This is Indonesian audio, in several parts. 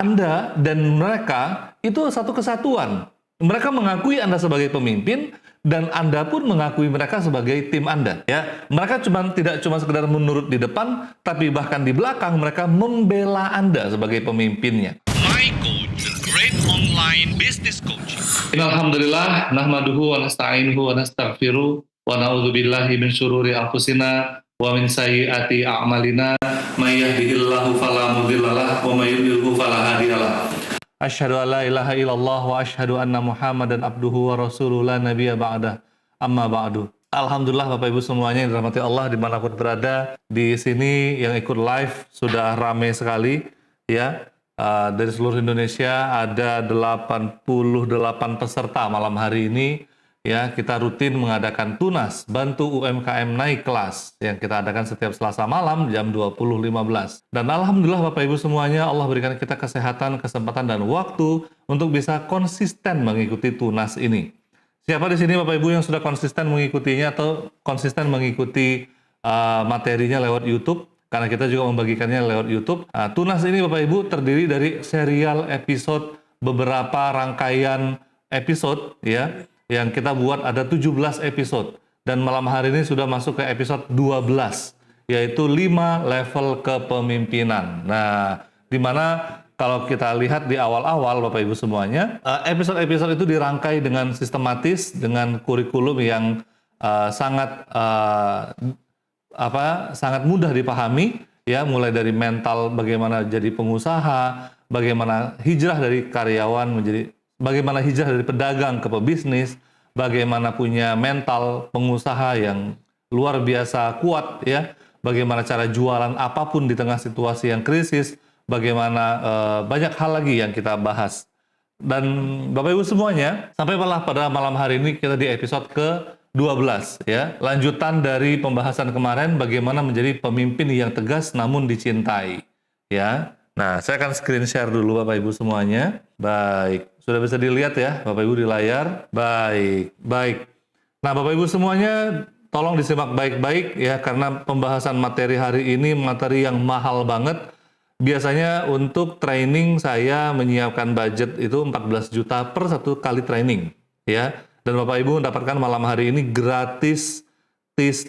Anda dan mereka itu satu kesatuan. Mereka mengakui Anda sebagai pemimpin dan Anda pun mengakui mereka sebagai tim Anda. Ya, mereka tidak cuma sekedar menurut di depan, tapi bahkan di belakang mereka membela Anda sebagai pemimpinnya. My Coach, the great online business coaching. Alhamdulillah, nahmaduhu wa nasta'inuhu wa nastaghfiruh wa na'udzu billahi min syururi anfusina wa min sayyiati a'malina may yahdihillahu fala mudhillalah wa may yudhlilhu fala hadiyalah. Asyhadu an la ilaha illallah wa asyhadu anna Muhammadan abduhu wa rasuluhu la nabiyya ba'dah. Amma ba'du. Alhamdulillah Bapak Ibu semuanya yang dirahmati Allah dimanapun berada. Di sini yang ikut live sudah ramai sekali ya. Dari seluruh Indonesia ada 88 peserta malam hari ini. Ya, kita rutin mengadakan Tunas Bantu UMKM Naik Kelas yang kita adakan setiap Selasa malam jam 20.15. Dan alhamdulillah Bapak Ibu semuanya, Allah berikan kita kesehatan, kesempatan dan waktu untuk bisa konsisten mengikuti Tunas ini. Siapa di sini Bapak Ibu yang sudah konsisten mengikutinya atau konsisten mengikuti materinya lewat YouTube? Karena kita juga membagikannya lewat YouTube. Tunas ini Bapak Ibu terdiri dari serial episode, beberapa rangkaian episode ya, yang kita buat ada 17 episode. Dan malam hari ini sudah masuk ke episode 12, yaitu 5 level kepemimpinan. Nah, di mana kalau kita lihat di awal-awal Bapak Ibu semuanya, episode-episode itu dirangkai dengan sistematis, dengan kurikulum yang sangat mudah dipahami ya, mulai dari mental bagaimana jadi pengusaha, bagaimana hijrah dari karyawan bagaimana hijrah dari pedagang ke pebisnis, bagaimana punya mental pengusaha yang luar biasa kuat ya, bagaimana cara jualan apapun di tengah situasi yang krisis, bagaimana banyak hal lagi yang kita bahas. Dan Bapak Ibu semuanya, sampai pada malam hari ini kita di episode ke-12 ya, lanjutan dari pembahasan kemarin bagaimana menjadi pemimpin yang tegas namun dicintai ya. Nah, saya akan screen share dulu Bapak Ibu semuanya. Baik, sudah bisa dilihat ya Bapak Ibu di layar. Baik. Nah, Bapak Ibu semuanya tolong disimak baik-baik ya, karena pembahasan materi hari ini materi yang mahal banget. Biasanya untuk training saya menyiapkan budget itu 14 juta per satu kali training ya. Dan Bapak Ibu mendapatkan malam hari ini gratis tis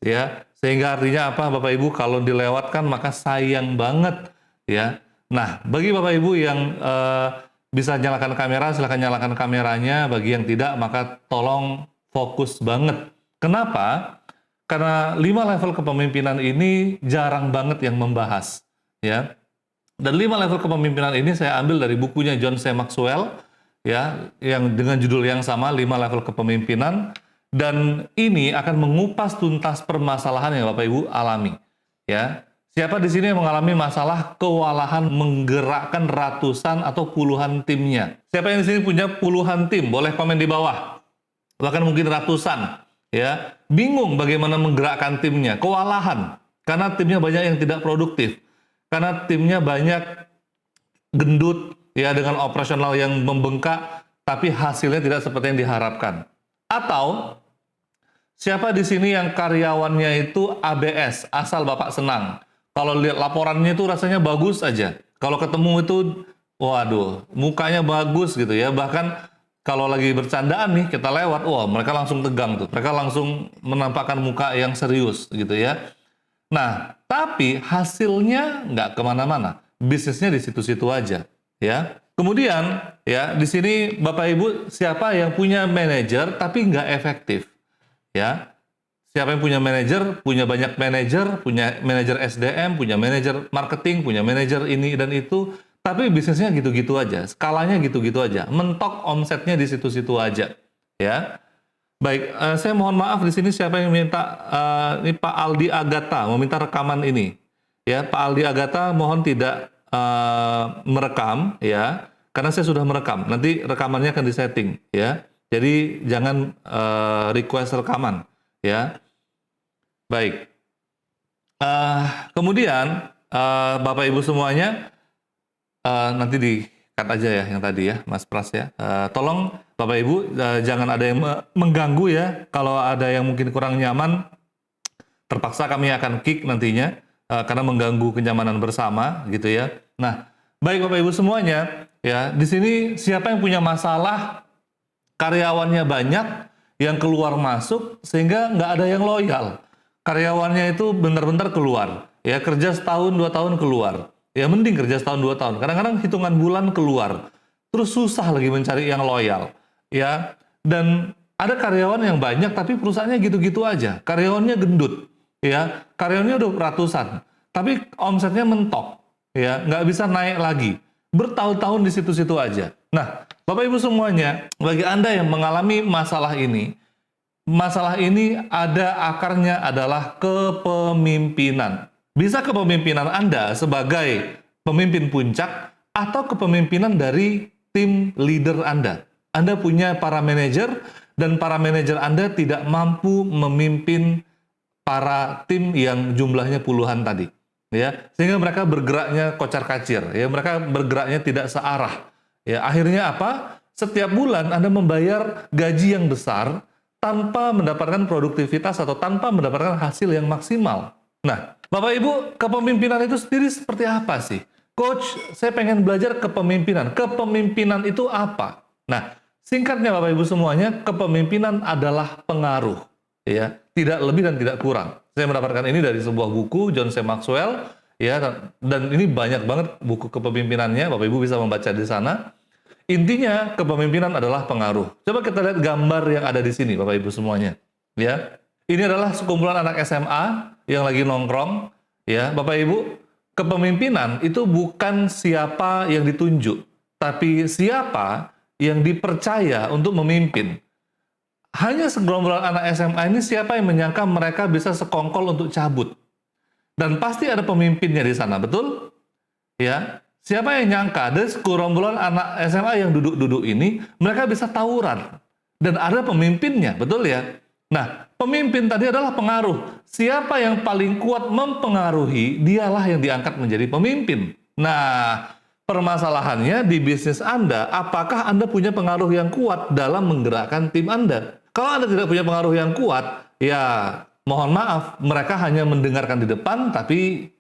ya. Sehingga artinya apa Bapak Ibu, kalau dilewatkan maka sayang banget ya. Nah, bagi Bapak Ibu yang bisa nyalakan kamera, silahkan nyalakan kameranya. Bagi yang tidak, maka tolong fokus banget. Kenapa? Karena 5 level kepemimpinan ini jarang banget yang membahas ya. Dan 5 level kepemimpinan ini saya ambil dari bukunya John C. Maxwell ya, yang dengan judul yang sama, 5 level kepemimpinan. Dan ini akan mengupas tuntas permasalahan yang Bapak Ibu alami ya. Siapa di sini yang mengalami masalah kewalahan menggerakkan ratusan atau puluhan timnya? Siapa yang di sini punya puluhan tim? Boleh komen di bawah. Bahkan mungkin ratusan, ya. Bingung bagaimana menggerakkan timnya, kewalahan karena timnya banyak yang tidak produktif, karena timnya banyak gendut, ya, dengan operasional yang membengkak, tapi hasilnya tidak seperti yang diharapkan. Atau siapa di sini yang karyawannya itu ABS, asal Bapak senang? Kalau lihat laporannya itu rasanya bagus aja. Kalau ketemu itu, waduh, mukanya bagus gitu ya. Bahkan kalau lagi bercandaan nih, kita lewat, wah mereka langsung tegang tuh. Mereka langsung menampakkan muka yang serius gitu ya. Nah, tapi hasilnya nggak kemana-mana. Bisnisnya di situ-situ aja ya. Kemudian ya, di sini Bapak Ibu, siapa yang punya manajer tapi nggak efektif ya? Siapa yang punya manajer, punya banyak manajer, punya manajer SDM, punya manajer marketing, punya manajer ini dan itu, tapi bisnisnya gitu-gitu aja, skalanya gitu-gitu aja, mentok omsetnya di situ-situ aja, ya. Baik, saya mohon maaf di sini siapa yang minta, ini Pak Aldi Agata meminta rekaman ini, ya. Pak Aldi Agata mohon tidak merekam, ya, karena saya sudah merekam. Nanti rekamannya akan disetting, ya. Jadi jangan request rekaman. Ya, baik. Kemudian Bapak Ibu semuanya nanti di-cut aja ya yang tadi ya, Mas Pras ya. Tolong Bapak Ibu jangan ada yang mengganggu ya. Kalau ada yang mungkin kurang nyaman, terpaksa kami akan kick nantinya karena mengganggu kenyamanan bersama gitu ya. Nah, Baik Bapak Ibu semuanya, ya di sini siapa yang punya masalah karyawannya banyak yang keluar masuk sehingga nggak ada yang loyal. Karyawannya itu benar-benar keluar, ya kerja setahun 2 tahun keluar, ya mending kerja setahun 2 tahun. Kadang-kadang hitungan bulan keluar, terus susah lagi mencari yang loyal, ya. Dan ada karyawan yang banyak tapi perusahaannya gitu-gitu aja, karyawannya gendut, ya karyawannya udah ratusan, tapi omsetnya mentok, ya nggak bisa naik lagi, bertahun-tahun di situ-situ aja. Nah, Bapak Ibu semuanya, bagi Anda yang mengalami masalah ini ada akarnya adalah kepemimpinan. Bisa kepemimpinan Anda sebagai pemimpin puncak atau kepemimpinan dari tim leader Anda. Anda punya para manajer dan para manajer Anda tidak mampu memimpin para tim yang jumlahnya puluhan tadi. Ya, sehingga mereka bergeraknya kocar-kacir, ya mereka bergeraknya tidak searah. Ya, akhirnya apa? Setiap bulan Anda membayar gaji yang besar tanpa mendapatkan produktivitas atau tanpa mendapatkan hasil yang maksimal. Nah, Bapak Ibu, kepemimpinan itu sendiri seperti apa sih? Coach, saya pengen belajar kepemimpinan. Kepemimpinan itu apa? Nah, singkatnya Bapak Ibu semuanya, kepemimpinan adalah pengaruh, ya, tidak lebih dan tidak kurang. Saya mendapatkan ini dari sebuah buku John C. Maxwell, ya, dan ini banyak banget buku kepemimpinannya. Bapak Ibu bisa membaca di sana. Intinya kepemimpinan adalah pengaruh. Coba kita lihat gambar yang ada di sini, Bapak Ibu semuanya. Ya, ini adalah sekumpulan anak SMA yang lagi nongkrong. Ya, Bapak Ibu, kepemimpinan itu bukan siapa yang ditunjuk, tapi siapa yang dipercaya untuk memimpin. Hanya segerombolan anak SMA ini siapa yang menyangka mereka bisa sekongkol untuk cabut. Dan pasti ada pemimpinnya di sana, betul? Ya. Siapa yang nyangka dari segerombolan anak SMA yang duduk-duduk ini, mereka bisa tawuran. Dan ada pemimpinnya, betul ya? Nah, pemimpin tadi adalah pengaruh. Siapa yang paling kuat mempengaruhi, dialah yang diangkat menjadi pemimpin. Nah, permasalahannya di bisnis Anda, apakah Anda punya pengaruh yang kuat dalam menggerakkan tim Anda? Kalau Anda tidak punya pengaruh yang kuat, ya mohon maaf, mereka hanya mendengarkan di depan, tapi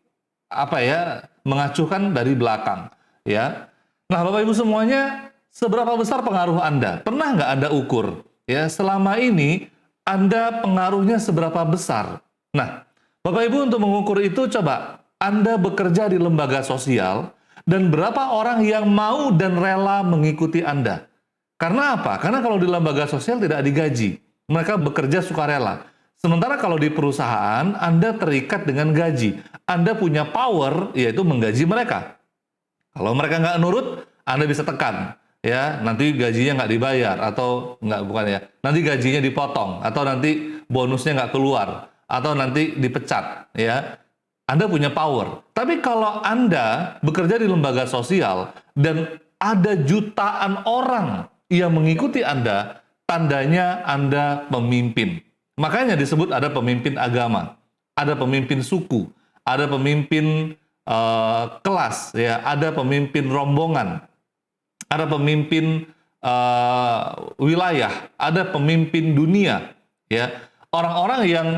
mengacuhkan dari belakang, ya. Nah, Bapak Ibu semuanya, seberapa besar pengaruh Anda? Pernah nggak Anda ukur? Ya, selama ini Anda pengaruhnya seberapa besar? Nah, Bapak Ibu untuk mengukur itu coba Anda bekerja di lembaga sosial dan berapa orang yang mau dan rela mengikuti Anda. Karena apa? Karena kalau di lembaga sosial tidak digaji, mereka bekerja sukarela. Sementara kalau di perusahaan, Anda terikat dengan gaji. Anda punya power, yaitu menggaji mereka. Kalau mereka nggak nurut, Anda bisa tekan. Ya, nanti gajinya nggak dibayar, atau nanti gajinya dipotong, atau nanti bonusnya nggak keluar, atau nanti dipecat. Ya, Anda punya power. Tapi kalau Anda bekerja di lembaga sosial, dan ada jutaan orang yang mengikuti Anda, tandanya Anda pemimpin. Makanya disebut ada pemimpin agama, ada pemimpin suku, ada pemimpin kelas, ya, ada pemimpin rombongan, ada pemimpin wilayah, ada pemimpin dunia, ya. Orang-orang yang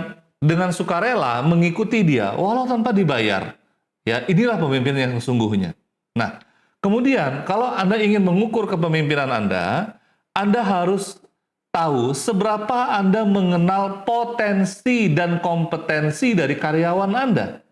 dengan sukarela mengikuti dia, walau tanpa dibayar. Ya, inilah pemimpin yang sesungguhnya. Nah, kemudian kalau Anda ingin mengukur kepemimpinan Anda harus tahu seberapa Anda mengenal potensi dan kompetensi dari karyawan Anda.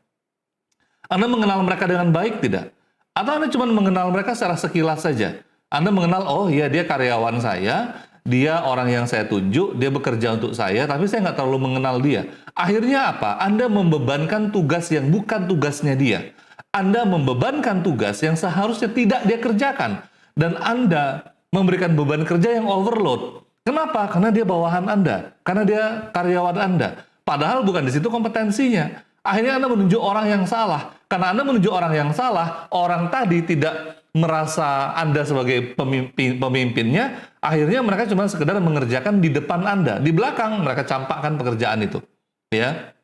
Anda mengenal mereka dengan baik tidak? Atau Anda cuma mengenal mereka secara sekilas saja? Anda mengenal, oh iya dia karyawan saya, dia orang yang saya tunjuk, dia bekerja untuk saya, tapi saya nggak terlalu mengenal dia. Akhirnya apa? Anda membebankan tugas yang bukan tugasnya dia. Anda membebankan tugas yang seharusnya tidak dia kerjakan. Dan Anda memberikan beban kerja yang overload. Kenapa? Karena dia bawahan Anda, karena dia karyawan Anda. Padahal bukan di situ kompetensinya. Akhirnya Anda menunjuk orang yang salah. Karena Anda menunjuk orang yang salah, orang tadi tidak merasa Anda sebagai pemimpinnya, akhirnya mereka cuma sekedar mengerjakan di depan Anda. Di belakang mereka campakkan pekerjaan itu. Ya.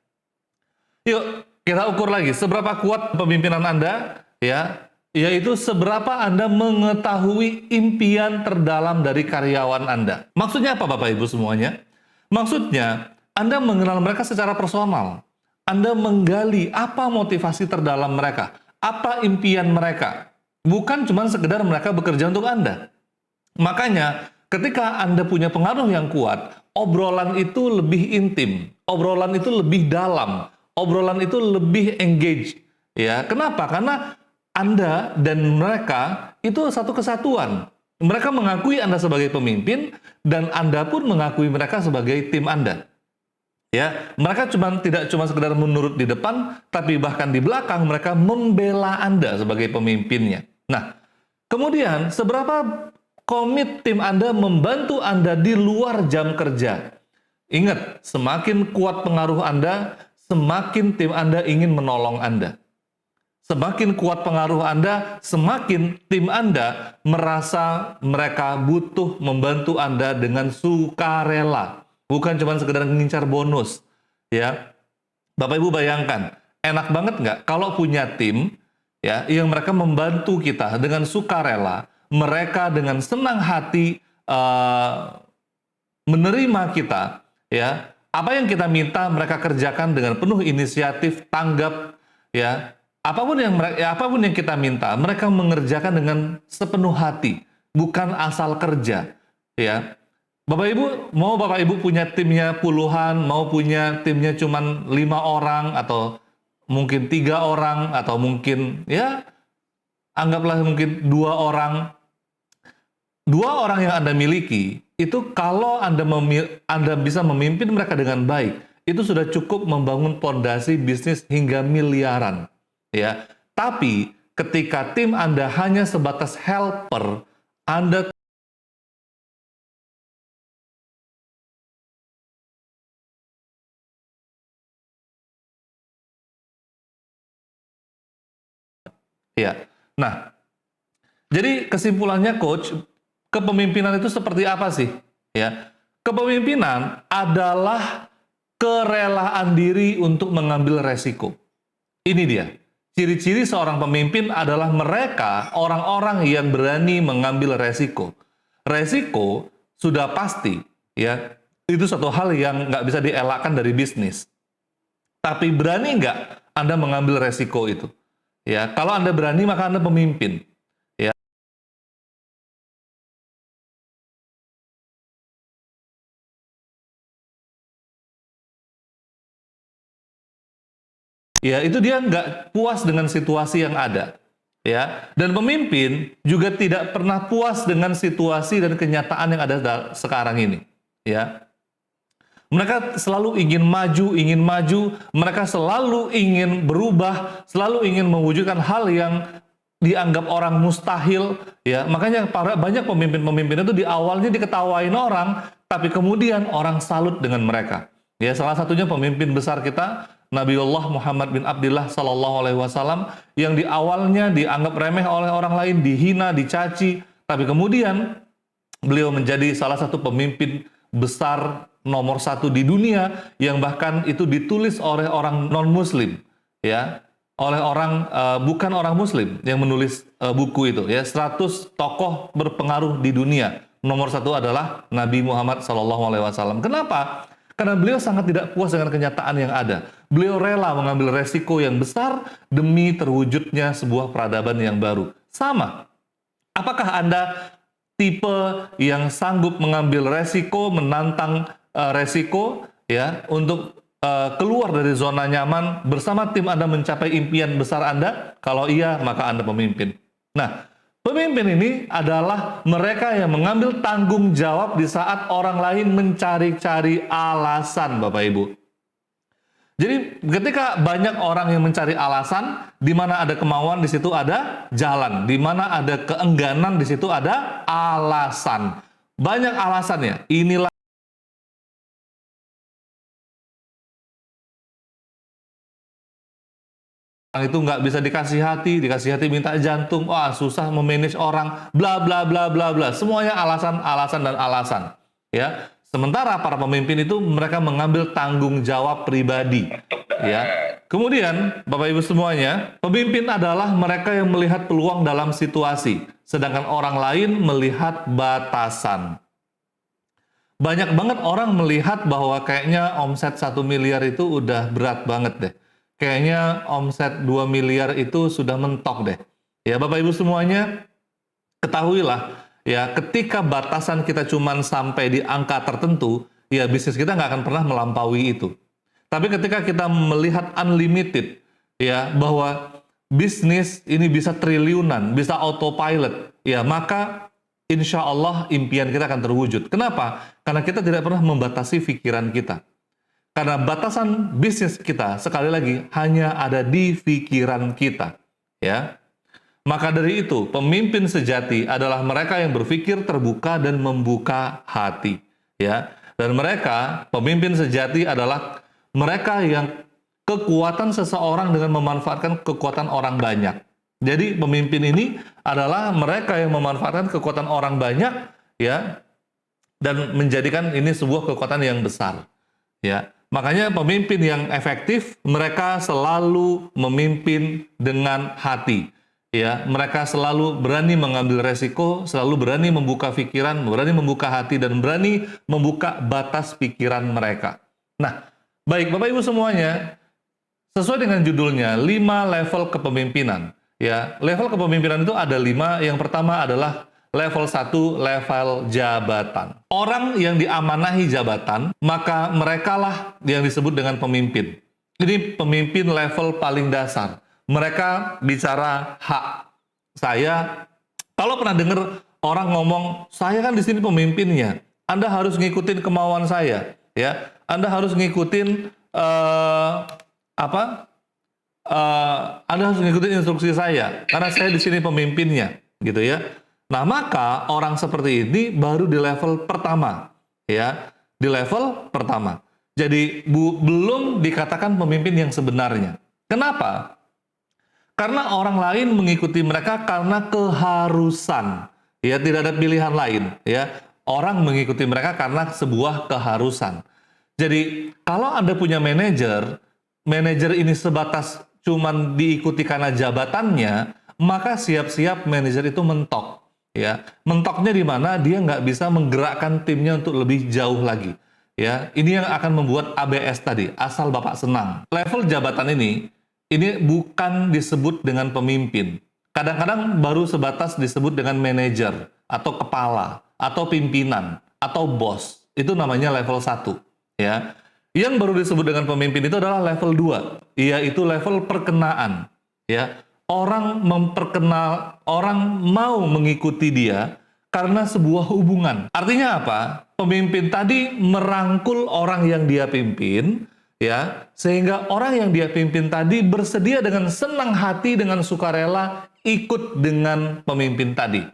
Yuk, kita ukur lagi seberapa kuat pemimpinan Anda, ya. Yaitu seberapa Anda mengetahui impian terdalam dari karyawan Anda. Maksudnya apa Bapak Ibu semuanya? Maksudnya, Anda mengenal mereka secara personal. Anda menggali apa motivasi terdalam mereka, apa impian mereka. Bukan cuma sekedar mereka bekerja untuk Anda. Makanya ketika Anda punya pengaruh yang kuat, obrolan itu lebih intim, obrolan itu lebih dalam, obrolan itu lebih engage. Ya, kenapa? Karena Anda dan mereka itu satu kesatuan. Mereka mengakui Anda sebagai pemimpin dan Anda pun mengakui mereka sebagai tim Anda. Ya, mereka tidak cuma sekedar menurut di depan, tapi bahkan di belakang mereka membela Anda sebagai pemimpinnya. Nah, kemudian seberapa komit tim Anda membantu Anda di luar jam kerja? Ingat, semakin kuat pengaruh Anda, semakin tim Anda ingin menolong Anda. Semakin kuat pengaruh Anda, semakin tim Anda merasa mereka butuh membantu Anda dengan sukarela. Bukan cuma sekedar mengincar bonus. Ya, Bapak Ibu bayangkan, enak banget nggak kalau punya tim ya yang mereka membantu kita dengan sukarela, mereka dengan senang hati menerima kita, ya. Apa yang kita minta mereka kerjakan dengan penuh inisiatif, tanggap, ya. Apapun yang kita minta, mereka mengerjakan dengan sepenuh hati, bukan asal kerja, ya. Bapak Ibu punya timnya puluhan, mau punya timnya cuma 5 orang atau mungkin 3 orang atau mungkin ya anggaplah mungkin 2 orang. 2 orang yang Anda miliki itu kalau Anda bisa memimpin mereka dengan baik, itu sudah cukup membangun pondasi bisnis hingga miliaran, ya. Tapi ketika tim Anda hanya sebatas helper, Anda ya. Nah, jadi kesimpulannya coach, kepemimpinan itu seperti apa sih? Ya. Kepemimpinan adalah kerelaan diri untuk mengambil resiko. Ini dia. Ciri-ciri seorang pemimpin adalah mereka orang-orang yang berani mengambil resiko. Resiko sudah pasti, ya. Itu satu hal yang nggak bisa dielakkan dari bisnis. Tapi berani nggak Anda mengambil resiko itu? Ya, kalau Anda berani maka Anda pemimpin. Ya. Ya, itu dia nggak puas dengan situasi yang ada. Ya, dan pemimpin juga tidak pernah puas dengan situasi dan kenyataan yang ada sekarang ini. Ya, mereka selalu ingin maju, mereka selalu ingin berubah, selalu ingin mewujudkan hal yang dianggap orang mustahil. Ya, makanya banyak pemimpin-pemimpin itu di awalnya diketawain orang, tapi kemudian orang salut dengan mereka. Ya, salah satunya pemimpin besar kita, Nabiullah Muhammad bin Abdullah Sallallahu Alaihi Wasallam, yang di awalnya dianggap remeh oleh orang lain, dihina, dicaci, tapi kemudian beliau menjadi salah satu pemimpin besar nomor 1 di dunia yang bahkan itu ditulis oleh orang non-Muslim, ya, oleh orang bukan orang Muslim yang menulis buku itu, ya. 100 tokoh berpengaruh di dunia. Nomor 1 adalah Nabi Muhammad SAW. Kenapa? Karena beliau sangat tidak puas dengan kenyataan yang ada. Beliau rela mengambil resiko yang besar demi terwujudnya sebuah peradaban yang baru. Sama. Apakah Anda tipe yang sanggup mengambil resiko, menantang resiko, ya, untuk keluar dari zona nyaman bersama tim Anda mencapai impian besar Anda? Kalau iya, maka Anda pemimpin. Nah, pemimpin ini adalah mereka yang mengambil tanggung jawab di saat orang lain mencari-cari alasan, Bapak Ibu. Jadi ketika banyak orang yang mencari alasan, di mana ada kemauan di situ ada jalan, di mana ada keengganan di situ ada alasan. Banyak alasannya. Inilah itu nggak bisa dikasih hati minta jantung, wah susah memanage orang, bla bla bla bla bla. Semuanya alasan, alasan dan alasan. Ya. Sementara para pemimpin itu mereka mengambil tanggung jawab pribadi. Ya. Kemudian, Bapak Ibu semuanya, pemimpin adalah mereka yang melihat peluang dalam situasi, sedangkan orang lain melihat batasan. Banyak banget orang melihat bahwa kayaknya omset 1 miliar itu udah berat banget deh. Kayaknya omset 2 miliar itu sudah mentok deh. Ya, Bapak Ibu semuanya, ketahuilah ya, ketika batasan kita cuman sampai di angka tertentu, ya bisnis kita nggak akan pernah melampaui itu. Tapi ketika kita melihat unlimited, ya, bahwa bisnis ini bisa triliunan, bisa autopilot, ya, maka insya Allah impian kita akan terwujud. Kenapa? Karena kita tidak pernah membatasi pikiran kita. Karena batasan bisnis kita, sekali lagi, hanya ada di pikiran kita. Ya. Maka dari itu, pemimpin sejati adalah mereka yang berpikir terbuka dan membuka hati. Ya. Dan mereka, pemimpin sejati adalah mereka yang kekuatan seseorang dengan memanfaatkan kekuatan orang banyak. Jadi pemimpin ini adalah mereka yang memanfaatkan kekuatan orang banyak, ya, dan menjadikan ini sebuah kekuatan yang besar. Ya. Makanya pemimpin yang efektif, mereka selalu memimpin dengan hati. Ya, mereka selalu berani mengambil resiko, selalu berani membuka pikiran, berani membuka hati, dan berani membuka batas pikiran mereka. Nah, baik Bapak Ibu semuanya, sesuai dengan judulnya, 5 level kepemimpinan. Ya, level kepemimpinan itu ada 5. Yang pertama adalah level 1, level jabatan. Orang yang diamanahi jabatan, maka merekalah yang disebut dengan pemimpin. Ini pemimpin level paling dasar. Mereka bicara hak. Saya, kalau pernah dengar orang ngomong, saya kan di sini pemimpinnya, Anda harus ngikutin kemauan saya, ya. Anda harus ngikutin Anda harus ngikutin instruksi saya, karena saya di sini pemimpinnya, gitu ya. Nah, maka orang seperti ini baru di level pertama, ya, di level pertama. Jadi belum dikatakan pemimpin yang sebenarnya. Kenapa? Karena orang lain mengikuti mereka karena keharusan, ya, tidak ada pilihan lain, ya. Orang mengikuti mereka karena sebuah keharusan. Jadi kalau Anda punya manajer ini sebatas cuman diikuti karena jabatannya, maka siap-siap manajer itu mentok. Ya, mentoknya di mana? Dia nggak bisa menggerakkan timnya untuk lebih jauh lagi. Ya, ini yang akan membuat ABS tadi, asal Bapak senang. Level jabatan ini bukan disebut dengan pemimpin. Kadang-kadang baru sebatas disebut dengan manajer, atau kepala, atau pimpinan, atau bos. Itu namanya level 1. Ya. Yang baru disebut dengan pemimpin itu adalah level 2, yaitu level perkenaan. Ya. Orang mau mengikuti dia karena sebuah hubungan. Artinya apa? Pemimpin tadi merangkul orang yang dia pimpin, ya, sehingga orang yang dia pimpin tadi bersedia dengan senang hati, dengan sukarela ikut dengan pemimpin tadi.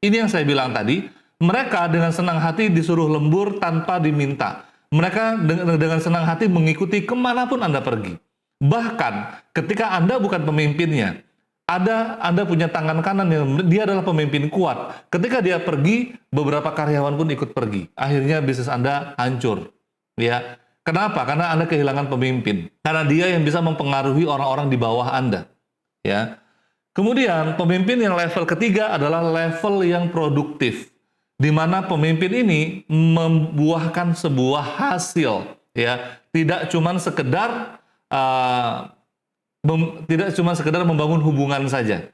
Ini yang saya bilang tadi, mereka dengan senang hati disuruh lembur tanpa diminta. Mereka dengan senang hati mengikuti kemanapun Anda pergi. Bahkan ketika Anda bukan pemimpinnya, Anda punya tangan kanan yang dia adalah pemimpin kuat. Ketika dia pergi, beberapa karyawan pun ikut pergi. Akhirnya bisnis Anda hancur. Ya. Kenapa? Karena Anda kehilangan pemimpin. Karena dia yang bisa mempengaruhi orang-orang di bawah Anda. Ya. Kemudian pemimpin yang level ketiga adalah level yang produktif, di mana pemimpin ini membuahkan sebuah hasil. Ya. Tidak cuma sekedar membangun hubungan saja.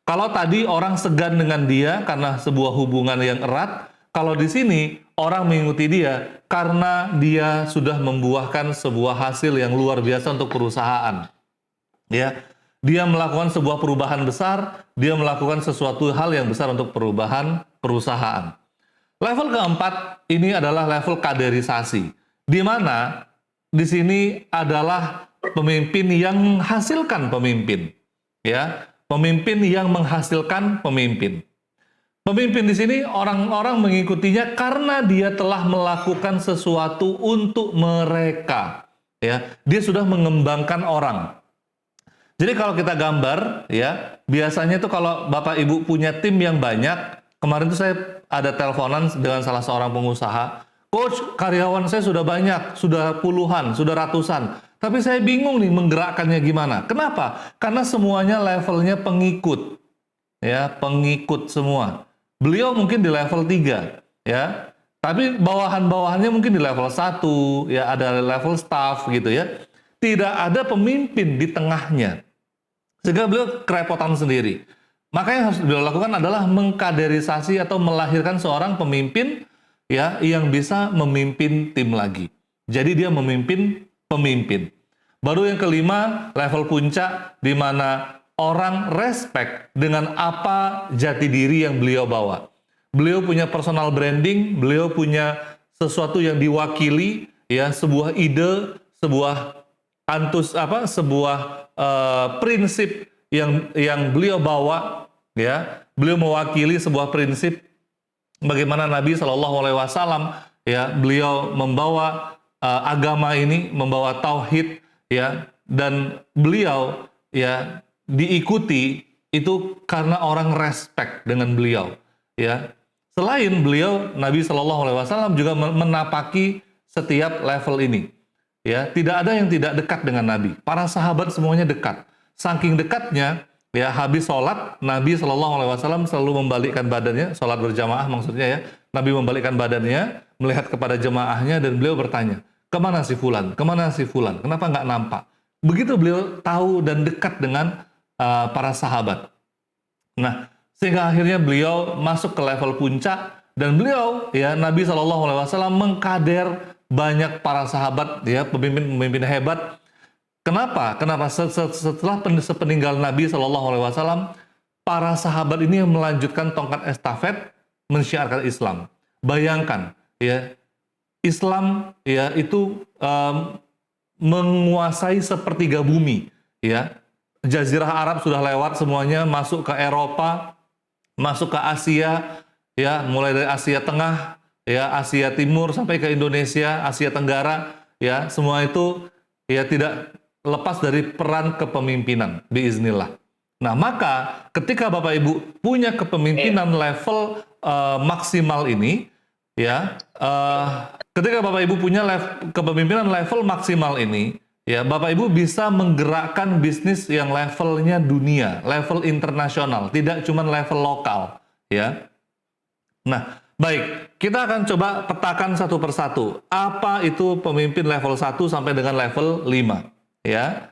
Kalau tadi orang segan dengan dia karena sebuah hubungan yang erat, kalau di sini orang mengikuti dia karena dia sudah membuahkan sebuah hasil yang luar biasa untuk perusahaan. Ya, dia melakukan sebuah perubahan besar, dia melakukan sesuatu hal yang besar untuk perubahan perusahaan. Level keempat ini adalah level kaderisasi, di mana di sini adalah pemimpin yang menghasilkan pemimpin, ya, pemimpin yang menghasilkan pemimpin. Pemimpin di sini orang-orang mengikutinya karena dia telah melakukan sesuatu untuk mereka, ya. Dia sudah mengembangkan orang. Jadi kalau kita gambar, ya, biasanya itu kalau Bapak Ibu punya tim yang banyak, kemarin tuh saya ada teleponan dengan salah seorang pengusaha, "Coach, karyawan saya sudah banyak, sudah puluhan, sudah ratusan. Tapi saya bingung nih menggerakkannya gimana." Kenapa? Karena semuanya levelnya pengikut. Ya, pengikut semua. Beliau mungkin di level 3, ya. Tapi bawahan-bawahannya mungkin di level 1, ya, ada level staff gitu ya. Tidak ada pemimpin di tengahnya. Sehingga beliau kerepotan sendiri. Maka yang harus beliau lakukan adalah mengkaderisasi atau melahirkan seorang pemimpin ya yang bisa memimpin tim lagi. Jadi dia memimpin pemimpin. Baru yang kelima, level puncak di mana orang respect dengan apa jati diri yang beliau bawa. Beliau punya personal branding, beliau punya sesuatu yang diwakili, ya sebuah ide, sebuah sebuah prinsip yang beliau bawa, ya beliau mewakili sebuah prinsip bagaimana Nabi Shallallahu Alaihi Wasallam ya beliau membawa agama ini, membawa tauhid ya, dan beliau ya diikuti itu karena orang respect dengan beliau ya. Selain beliau, Nabi Shallallahu Alaihi Wasallam juga menapaki setiap level ini ya. Tidak ada yang tidak dekat dengan Nabi. Para sahabat semuanya dekat. Saking dekatnya ya, habis sholat Nabi Shallallahu Alaihi Wasallam selalu membalikkan badannya, sholat berjamaah maksudnya ya. Nabi membalikkan badannya, melihat kepada jemaahnya dan beliau bertanya, kemana si Fulan? Kemana si Fulan? Kenapa nggak nampak? Begitu beliau tahu dan dekat dengan para sahabat. Nah, sehingga akhirnya beliau masuk ke level puncak dan beliau ya Nabi Shallallahu Alaihi Wasallam mengkader banyak para sahabat ya, pemimpin-pemimpin hebat. Kenapa? Setelah sepeninggal Nabi Shallallahu Alaihi Wasallam, para sahabat ini yang melanjutkan tongkat estafet mensyiarkan Islam. Bayangkan, ya Islam ya itu menguasai sepertiga bumi, ya Jazirah Arab sudah lewat semuanya, masuk ke Eropa, masuk ke Asia, ya mulai dari Asia Tengah, ya Asia Timur sampai ke Indonesia, Asia Tenggara, ya semua itu ya tidak lepas dari peran kepemimpinan biiznillah. Nah, maka ketika Bapak Ibu punya kepemimpinan level maksimal ini, ya, ketika Bapak Ibu punya kepemimpinan level maksimal ini, ya, Bapak Ibu bisa menggerakkan bisnis yang levelnya dunia, level internasional, tidak cuma level lokal, ya. Nah, baik, kita akan coba petakan satu persatu. Apa itu pemimpin level 1 sampai dengan level 5? Ya,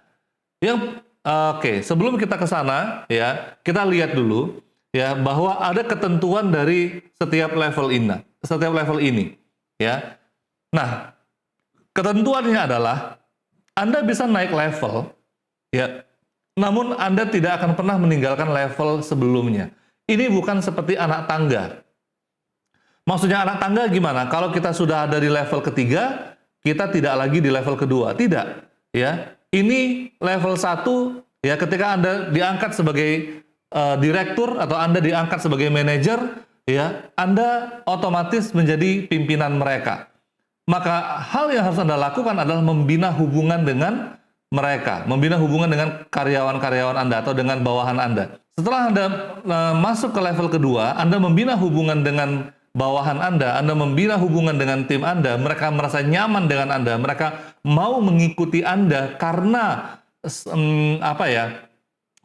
oke, sebelum kita ke sana ya, kita lihat dulu ya bahwa ada ketentuan dari setiap level ini ya. Nah, ketentuannya adalah Anda bisa naik level ya, namun Anda tidak akan pernah meninggalkan level sebelumnya. Ini bukan seperti anak tangga. Maksudnya anak tangga gimana? Kalau kita sudah ada di level ketiga, kita tidak lagi di level kedua, tidak ya. Ini level 1 ya, ketika Anda diangkat sebagai direktur atau Anda diangkat sebagai manajer ya, Anda otomatis menjadi pimpinan mereka. Maka hal yang harus Anda lakukan adalah membina hubungan dengan mereka, membina hubungan dengan karyawan-karyawan Anda atau dengan bawahan Anda. Setelah Anda masuk ke level kedua, Anda membina hubungan dengan bawahan Anda membina hubungan dengan tim Anda, mereka merasa nyaman dengan Anda, mereka mau mengikuti Anda karena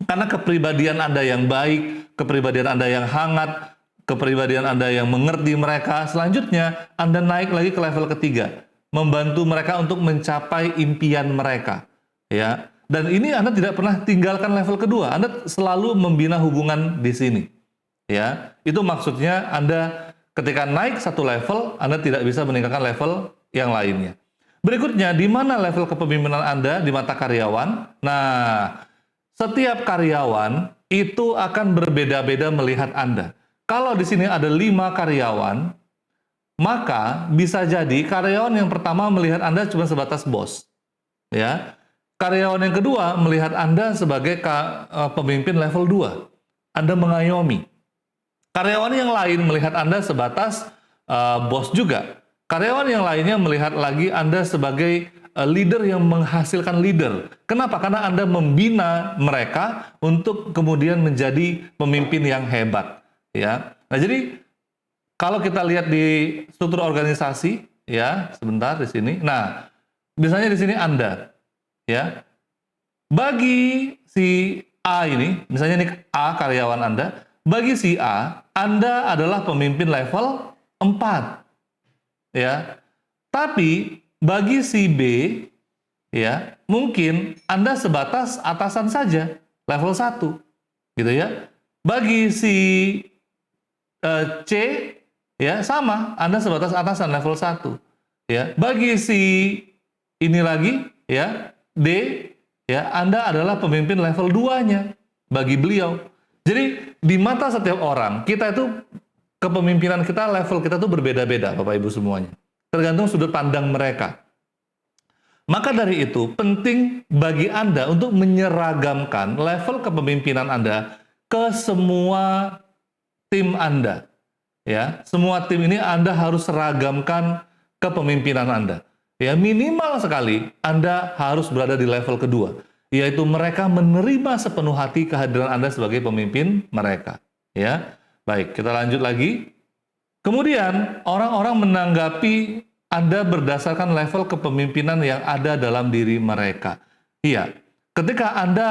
karena kepribadian Anda yang baik, kepribadian Anda yang hangat, kepribadian Anda yang mengerti mereka. Selanjutnya, Anda naik lagi ke level ketiga, membantu mereka untuk mencapai impian mereka, ya. Dan ini Anda tidak pernah tinggalkan level kedua, Anda selalu membina hubungan di sini, ya. Itu maksudnya Anda ketika naik satu level, Anda tidak bisa meninggalkan level yang lainnya. Berikutnya, di mana level kepemimpinan Anda di mata karyawan? Nah, setiap karyawan itu akan berbeda-beda melihat Anda. Kalau di sini ada 5 karyawan, maka bisa jadi karyawan yang pertama melihat Anda cuma sebatas bos. Ya. Karyawan yang kedua melihat Anda sebagai pemimpin level 2. Anda mengayomi. Karyawan yang lain melihat Anda sebatas bos juga. Karyawan yang lainnya melihat lagi Anda sebagai leader yang menghasilkan leader. Kenapa? Karena Anda membina mereka untuk kemudian menjadi pemimpin yang hebat. Ya. Nah, jadi kalau kita lihat di struktur organisasi, ya, sebentar di sini. Nah, misalnya di sini Anda, ya, bagi si A ini, misalnya ini A karyawan Anda. Bagi si A, Anda adalah pemimpin level 4. Ya. Tapi bagi si B, ya, mungkin Anda sebatas atasan saja, level 1. Gitu ya. Bagi si C, ya sama, Anda sebatas atasan level 1. Ya, bagi si ini lagi, ya, D, ya, Anda adalah pemimpin level 2-nya bagi beliau. Jadi di mata setiap orang, kita itu kepemimpinan kita, level kita tuh berbeda-beda, Bapak Ibu semuanya. Tergantung sudut pandang mereka. Maka dari itu, penting bagi Anda untuk menyeragamkan level kepemimpinan Anda ke semua tim Anda. Ya, semua tim ini Anda harus seragamkan kepemimpinan Anda. Ya, minimal sekali Anda harus berada di level kedua, yaitu mereka menerima sepenuh hati kehadiran Anda sebagai pemimpin mereka. Ya, baik, kita lanjut lagi. Kemudian, orang-orang menanggapi Anda berdasarkan level kepemimpinan yang ada dalam diri mereka. Iya, ketika Anda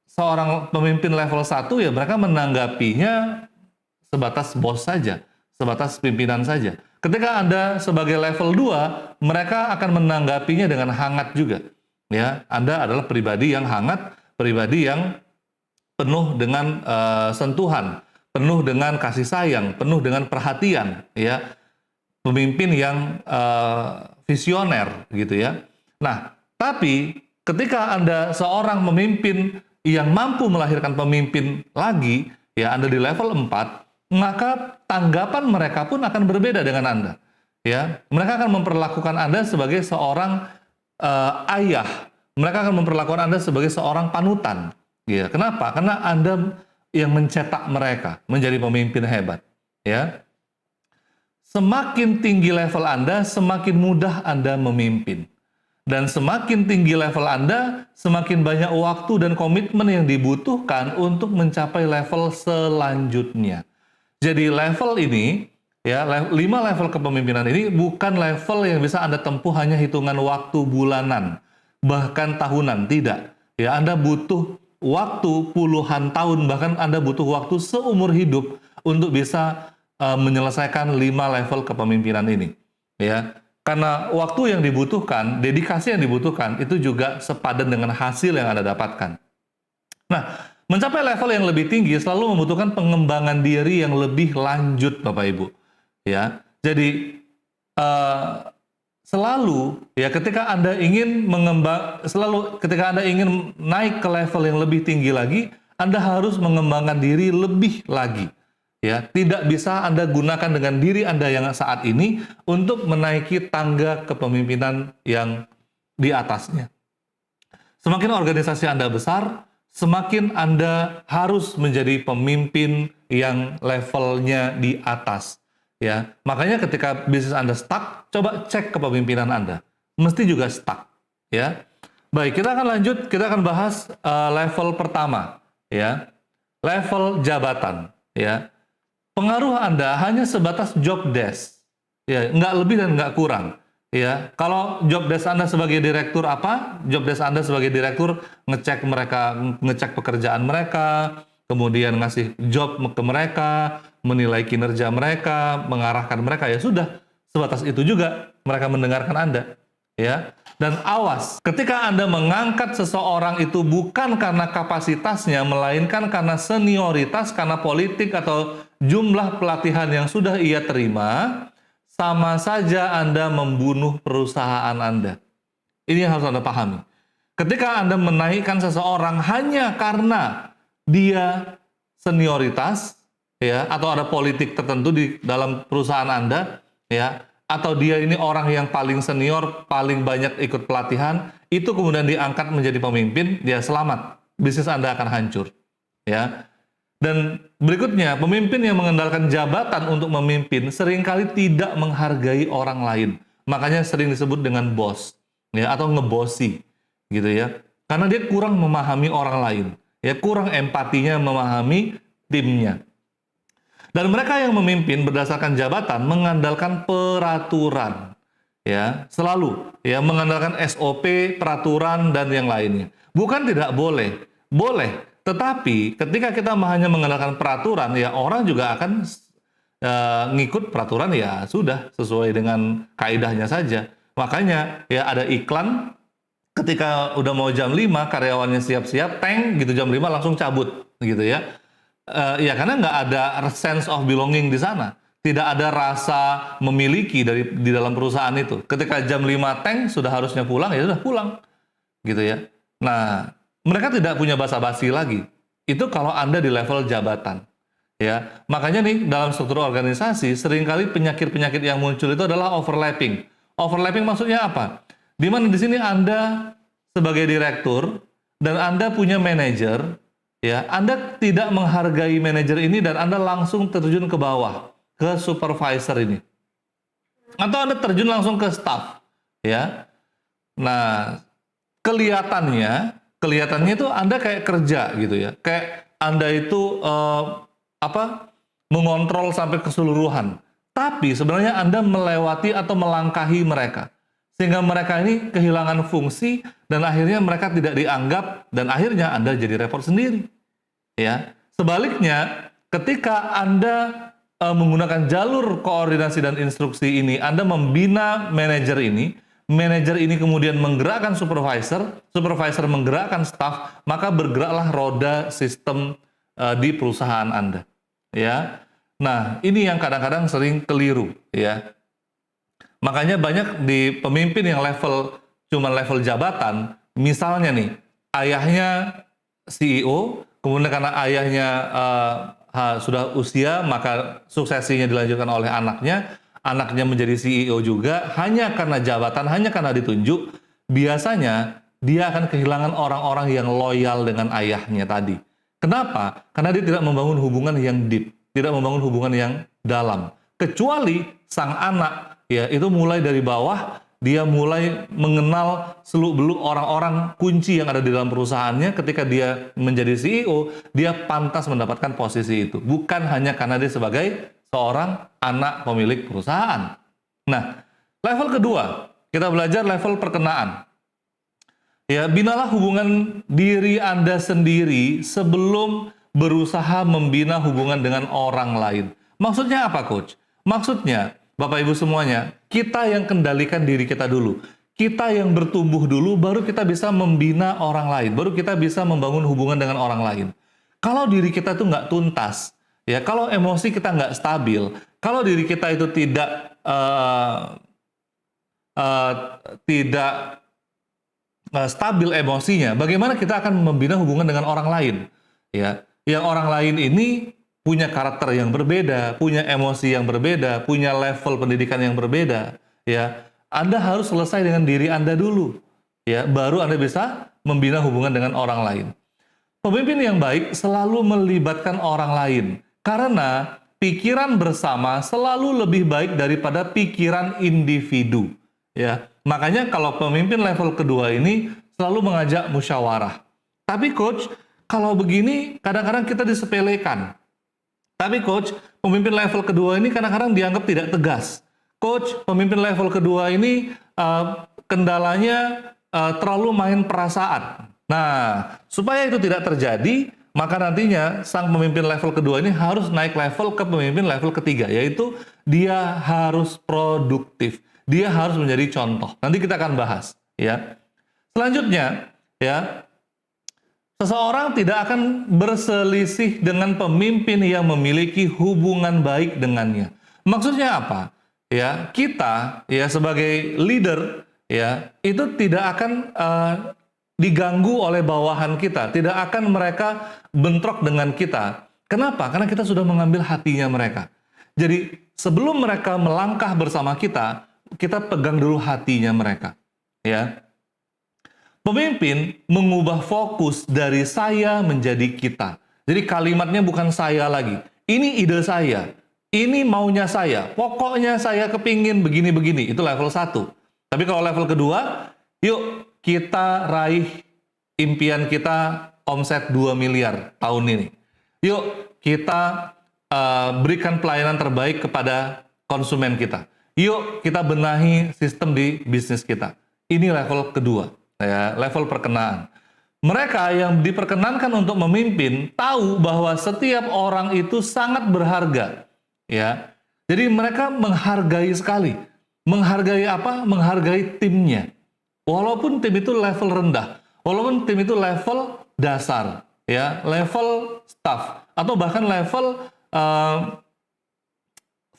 seorang pemimpin level 1, ya mereka menanggapinya sebatas bos saja, sebatas pimpinan saja. Ketika Anda sebagai level 2, mereka akan menanggapinya dengan hangat juga. Ya, Anda adalah pribadi yang hangat, pribadi yang penuh dengan sentuhan, penuh dengan kasih sayang, penuh dengan perhatian, ya. Pemimpin yang visioner gitu ya. Nah, tapi ketika Anda seorang pemimpin yang mampu melahirkan pemimpin lagi, ya Anda di level 4, maka tanggapan mereka pun akan berbeda dengan Anda. Ya, mereka akan memperlakukan Anda sebagai seorang ayah. Mereka akan memperlakukan Anda sebagai seorang panutan. Ya, kenapa? Karena Anda yang mencetak mereka menjadi pemimpin hebat. Ya, semakin tinggi level Anda, semakin mudah Anda memimpin. Dan semakin tinggi level Anda, semakin banyak waktu dan komitmen yang dibutuhkan untuk mencapai level selanjutnya. Jadi level ini, ya 5 level kepemimpinan ini bukan level yang bisa Anda tempuh hanya hitungan waktu bulanan, bahkan tahunan, tidak. Ya, Anda butuh waktu puluhan tahun, bahkan Anda butuh waktu seumur hidup untuk bisa menyelesaikan 5 level kepemimpinan ini, ya. Karena waktu yang dibutuhkan, dedikasi yang dibutuhkan itu juga sepadan dengan hasil yang Anda dapatkan. Nah, mencapai level yang lebih tinggi selalu membutuhkan pengembangan diri yang lebih lanjut, Bapak Ibu. Ya, jadi selalu ya ketika Anda ingin ketika Anda ingin naik ke level yang lebih tinggi lagi, Anda harus mengembangkan diri lebih lagi. Ya, tidak bisa Anda gunakan dengan diri Anda yang saat ini untuk menaiki tangga kepemimpinan yang di atasnya. Semakin organisasi Anda besar, semakin Anda harus menjadi pemimpin yang levelnya di atas. Ya, makanya ketika bisnis Anda stuck, coba cek kepemimpinan Anda. Mesti juga stuck. Ya, baik, kita akan lanjut. Kita akan bahas level pertama. Ya, level jabatan. Ya. Pengaruh Anda hanya sebatas job desk, ya, nggak lebih dan nggak kurang. Ya, kalau job desk Anda sebagai direktur apa? Job desk Anda sebagai direktur ngecek pekerjaan mereka, kemudian ngasih job ke mereka, menilai kinerja mereka, mengarahkan mereka, ya sudah, sebatas itu juga mereka mendengarkan Anda. Ya, dan awas, ketika Anda mengangkat seseorang itu bukan karena kapasitasnya, melainkan karena senioritas, karena politik atau jumlah pelatihan yang sudah ia terima, sama saja Anda membunuh perusahaan Anda. Ini yang harus Anda pahami. Ketika Anda menaikkan seseorang hanya karena dia senioritas, ya, atau ada politik tertentu di dalam perusahaan Anda, ya, atau dia ini orang yang paling senior, paling banyak ikut pelatihan, itu kemudian diangkat menjadi pemimpin, ya selamat, bisnis Anda akan hancur. Ya. Dan berikutnya, pemimpin yang mengandalkan jabatan untuk memimpin seringkali tidak menghargai orang lain. Makanya sering disebut dengan bos, ya, atau ngebosi, gitu ya. Karena dia kurang memahami orang lain, ya, kurang empatinya memahami timnya. Dan mereka yang memimpin berdasarkan jabatan mengandalkan peraturan, ya, selalu, ya, mengandalkan SOP, peraturan dan yang lainnya. Bukan tidak boleh, boleh. Tetapi ketika kita hanya mengandalkan peraturan, ya orang juga akan ngikut peraturan, ya sudah sesuai dengan kaidahnya saja. Makanya ya ada iklan ketika udah mau jam 5 karyawannya siap-siap, teng gitu jam 5 langsung cabut gitu ya. Ya karena nggak ada sense of belonging di sana. Tidak ada rasa memiliki di dalam perusahaan itu. Ketika jam 5 teng sudah harusnya pulang, ya sudah pulang gitu ya. Nah, mereka tidak punya basa-basi lagi. Itu kalau Anda di level jabatan. Ya, makanya nih dalam struktur organisasi seringkali penyakit-penyakit yang muncul itu adalah overlapping. Overlapping maksudnya apa? Di mana di sini Anda sebagai direktur dan Anda punya manajer, ya, Anda tidak menghargai manajer ini dan Anda langsung terjun ke bawah, ke supervisor ini. Atau Anda terjun langsung ke staff, ya. Nah, kelihatannya itu Anda kayak kerja gitu ya. Kayak Anda itu mengontrol sampai keseluruhan. Tapi sebenarnya Anda melewati atau melangkahi mereka. Sehingga mereka ini kehilangan fungsi dan akhirnya mereka tidak dianggap dan akhirnya Anda jadi repot sendiri. Ya. Sebaliknya, ketika Anda menggunakan jalur koordinasi dan instruksi ini, Anda membina manajer ini kemudian menggerakkan supervisor, supervisor menggerakkan staff, maka bergeraklah roda sistem di perusahaan Anda. Ya. Nah, ini yang kadang-kadang sering keliru, ya. Makanya banyak di pemimpin yang cuma level jabatan, misalnya nih, ayahnya CEO, kemudian karena ayahnya sudah usia, maka suksesinya dilanjutkan oleh anaknya menjadi CEO juga, hanya karena jabatan, hanya karena ditunjuk, biasanya dia akan kehilangan orang-orang yang loyal dengan ayahnya tadi. Kenapa? Karena dia tidak membangun hubungan yang deep, tidak membangun hubungan yang dalam. Kecuali sang anak, ya itu mulai dari bawah, dia mulai mengenal seluk-beluk orang-orang kunci yang ada di dalam perusahaannya. Ketika dia menjadi CEO, dia pantas mendapatkan posisi itu. Bukan hanya karena dia sebagai seorang anak pemilik perusahaan. Nah, level kedua, kita belajar level perkenaan. Ya, binalah hubungan diri Anda sendiri sebelum berusaha membina hubungan dengan orang lain. Maksudnya apa, Coach? Maksudnya, Bapak Ibu semuanya, kita yang kendalikan diri kita dulu. Kita yang bertumbuh dulu, baru kita bisa membina orang lain. Baru kita bisa membangun hubungan dengan orang lain. Kalau diri kita itu nggak tuntas, ya, kalau emosi kita nggak stabil, kalau diri kita itu tidak stabil emosinya, bagaimana kita akan membina hubungan dengan orang lain? Ya, yang orang lain ini punya karakter yang berbeda, punya emosi yang berbeda, punya level pendidikan yang berbeda. Ya, Anda harus selesai dengan diri Anda dulu. Ya, baru Anda bisa membina hubungan dengan orang lain. Pemimpin yang baik selalu melibatkan orang lain, karena pikiran bersama selalu lebih baik daripada pikiran individu. Ya, makanya kalau pemimpin level kedua ini selalu mengajak musyawarah. Tapi Coach, kalau begini kadang-kadang kita disepelekan. Tapi Coach, pemimpin level kedua ini kadang-kadang dianggap tidak tegas. Coach, pemimpin level kedua ini kendalanya terlalu main perasaan. Nah, supaya itu tidak terjadi, maka nantinya sang pemimpin level kedua ini harus naik level ke pemimpin level ketiga, yaitu dia harus produktif. Dia harus menjadi contoh. Nanti kita akan bahas, ya. Selanjutnya, ya, seseorang tidak akan berselisih dengan pemimpin yang memiliki hubungan baik dengannya. Maksudnya apa? Ya, kita ya sebagai leader ya itu tidak akan diganggu oleh bawahan kita, tidak akan mereka bentrok dengan kita. Kenapa? Karena kita sudah mengambil hatinya mereka. Jadi sebelum mereka melangkah bersama kita pegang dulu hatinya mereka. Ya. Pemimpin mengubah fokus dari saya menjadi kita. Jadi kalimatnya bukan saya lagi. Ini ide saya. Ini maunya saya. Pokoknya saya kepingin begini-begini. Itu level 1. Tapi kalau level kedua, yuk kita raih impian kita omset 2 miliar tahun ini. Yuk kita berikan pelayanan terbaik kepada konsumen kita. Yuk kita benahi sistem di bisnis kita. Ini level kedua. Ya, level perkenaan. Mereka yang diperkenankan untuk memimpin tahu bahwa setiap orang itu sangat berharga. Ya, jadi mereka menghargai sekali. Menghargai apa? Menghargai timnya. Walaupun tim itu level rendah, walaupun tim itu level dasar, ya, level staff, atau bahkan level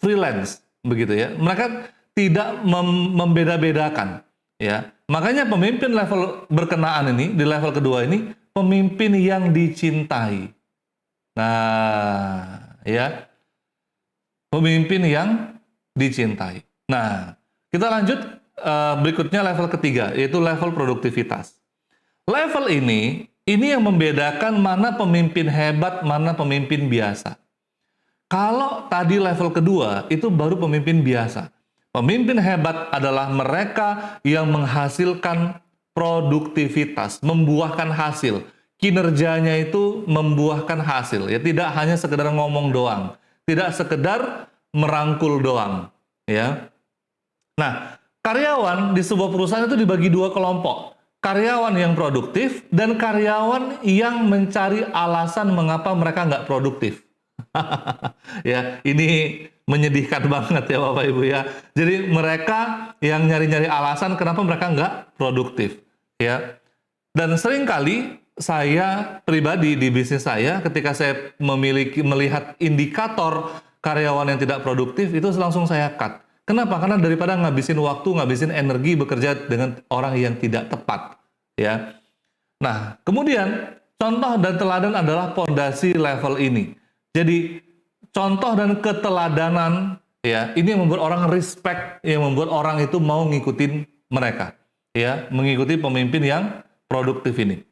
freelance, begitu ya. Mereka tidak membeda-bedakan, ya. Makanya pemimpin level berkenaan ini, di level kedua ini, pemimpin yang dicintai. Nah, ya, pemimpin yang dicintai. Nah, kita lanjut berikutnya level ketiga, yaitu level produktivitas. Level ini yang membedakan mana pemimpin hebat, mana pemimpin biasa. Kalau tadi level kedua, itu baru pemimpin biasa. Pemimpin hebat adalah mereka yang menghasilkan produktivitas, membuahkan hasil. Kinerjanya itu membuahkan hasil, ya, tidak hanya sekedar ngomong doang, tidak sekedar merangkul doang, ya. Nah, karyawan di sebuah perusahaan itu dibagi dua kelompok. Karyawan yang produktif dan karyawan yang mencari alasan mengapa mereka nggak produktif. Ya, ini menyedihkan banget ya Bapak Ibu ya. Jadi mereka yang nyari-nyari alasan kenapa mereka nggak produktif, ya. Dan seringkali saya pribadi di bisnis saya, ketika saya melihat indikator karyawan yang tidak produktif, itu langsung saya cut. Kenapa? Karena daripada ngabisin waktu, ngabisin energi bekerja dengan orang yang tidak tepat, ya. Nah, kemudian contoh dan teladan adalah pondasi level ini. Jadi contoh dan keteladanan, ya, ini yang membuat orang respect, yang membuat orang itu mau ngikutin mereka, ya, mengikuti pemimpin yang produktif ini.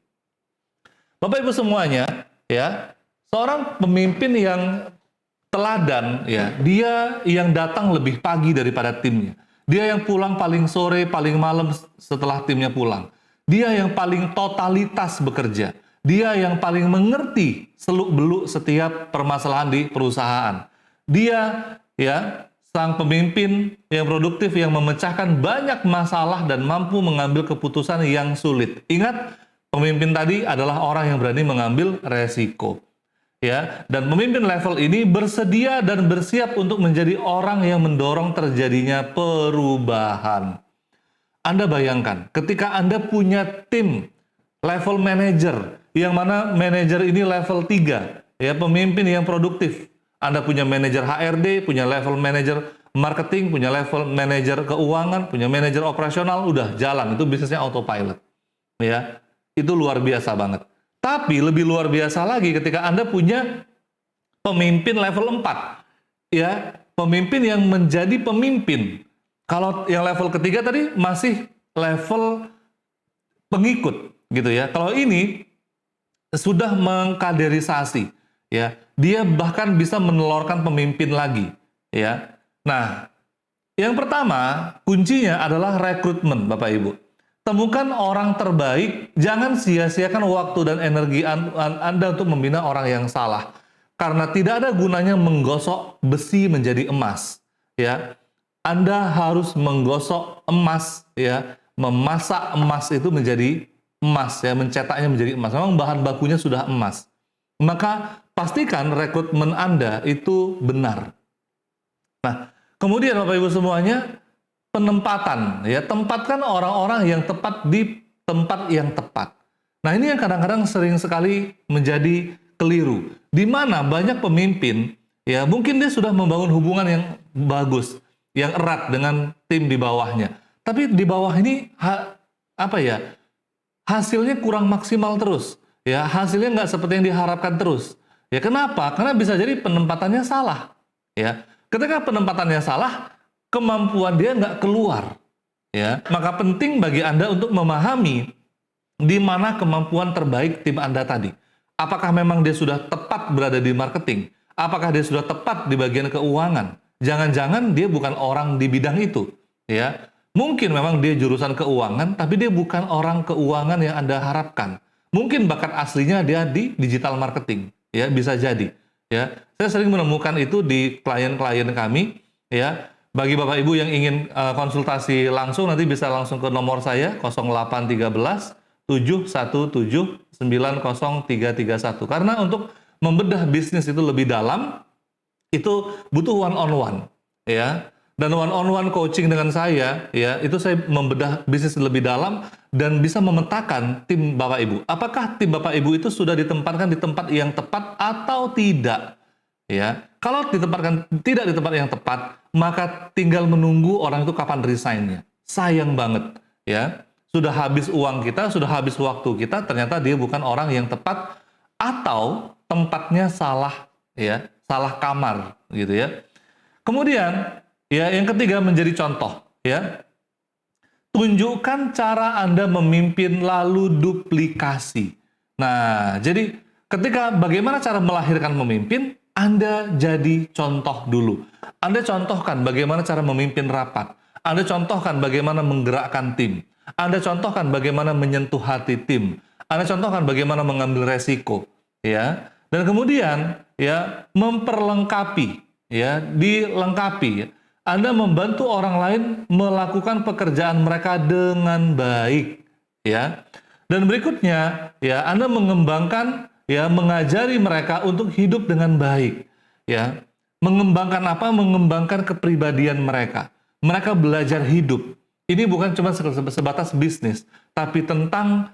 Bapak Ibu semuanya, ya, seorang pemimpin yang teladan, ya, dia yang datang lebih pagi daripada timnya. Dia yang pulang paling sore, paling malam setelah timnya pulang. Dia yang paling totalitas bekerja. Dia yang paling mengerti seluk-beluk setiap permasalahan di perusahaan. Dia, ya, sang pemimpin yang produktif yang memecahkan banyak masalah dan mampu mengambil keputusan yang sulit. Ingat, pemimpin tadi adalah orang yang berani mengambil resiko. Ya, dan pemimpin level ini bersedia dan bersiap untuk menjadi orang yang mendorong terjadinya perubahan. Anda bayangkan, ketika Anda punya tim level manager, yang mana manajer ini level 3, ya, pemimpin yang produktif. Anda punya manajer HRD, punya level manajer marketing, punya level manajer keuangan, punya manajer operasional, udah jalan, itu bisnisnya autopilot. Ya, itu luar biasa banget. Tapi lebih luar biasa lagi ketika Anda punya pemimpin level 4. Ya, pemimpin yang menjadi pemimpin. Kalau yang level ketiga tadi masih level pengikut, gitu ya. Kalau ini sudah mengkaderisasi, ya. Dia bahkan bisa menelurkan pemimpin lagi, ya. Nah, yang pertama kuncinya adalah rekrutmen, Bapak Ibu. Temukan orang terbaik, jangan sia-siakan waktu dan energi Anda untuk membina orang yang salah. Karena tidak ada gunanya menggosok besi menjadi emas, ya. Anda harus menggosok emas, ya, memasak emas itu menjadi emas, ya, mencetaknya menjadi emas. Memang bahan bakunya sudah emas. Maka pastikan rekrutmen Anda itu benar. Nah, kemudian Bapak Ibu semuanya, penempatan, ya, tempatkan orang-orang yang tepat di tempat yang tepat. Nah, ini yang kadang-kadang sering sekali menjadi keliru. Di mana banyak pemimpin, ya, mungkin dia sudah membangun hubungan yang bagus, yang erat dengan tim di bawahnya. Tapi di bawah ini hasilnya kurang maksimal terus, ya, hasilnya nggak seperti yang diharapkan terus. Ya, kenapa? Karena bisa jadi penempatannya salah, ya. Ketika penempatannya salah, kemampuan dia nggak keluar, ya. Maka penting bagi Anda untuk memahami di mana kemampuan terbaik tim Anda tadi. Apakah memang dia sudah tepat berada di marketing? Apakah dia sudah tepat di bagian keuangan? Jangan-jangan dia bukan orang di bidang itu, ya. Mungkin memang dia jurusan keuangan, tapi dia bukan orang keuangan yang Anda harapkan. Mungkin bakat aslinya dia di digital marketing, ya, bisa jadi, ya. Saya sering menemukan itu di klien-klien kami, ya. Bagi Bapak Ibu yang ingin konsultasi langsung, nanti bisa langsung ke nomor saya 0813 717 90331. Karena untuk membedah bisnis itu lebih dalam, itu butuh one on one, ya. Dan one-on-one coaching dengan saya, ya, itu saya membedah bisnis lebih dalam dan bisa memetakan tim Bapak Ibu. Apakah tim Bapak Ibu itu sudah ditempatkan di tempat yang tepat atau tidak? Ya, kalau ditempatkan tidak di tempat yang tepat, maka tinggal menunggu orang itu kapan resign-nya. Sayang banget, ya. Sudah habis uang kita, sudah habis waktu kita, ternyata dia bukan orang yang tepat atau tempatnya salah, ya, salah kamar, gitu ya. Kemudian, ya, yang ketiga menjadi contoh, ya. Tunjukkan cara Anda memimpin lalu duplikasi. Nah, jadi ketika bagaimana cara melahirkan pemimpin, Anda jadi contoh dulu. Anda contohkan bagaimana cara memimpin rapat. Anda contohkan bagaimana menggerakkan tim. Anda contohkan bagaimana menyentuh hati tim. Anda contohkan bagaimana mengambil resiko, ya. Dan kemudian, ya, memperlengkapi, ya, dilengkapi. Anda membantu orang lain melakukan pekerjaan mereka dengan baik, ya. Dan berikutnya, ya, Anda mengembangkan, ya, mengajari mereka untuk hidup dengan baik, ya. Mengembangkan apa? Mengembangkan kepribadian mereka. Mereka belajar hidup. Ini bukan cuma sebatas bisnis, tapi tentang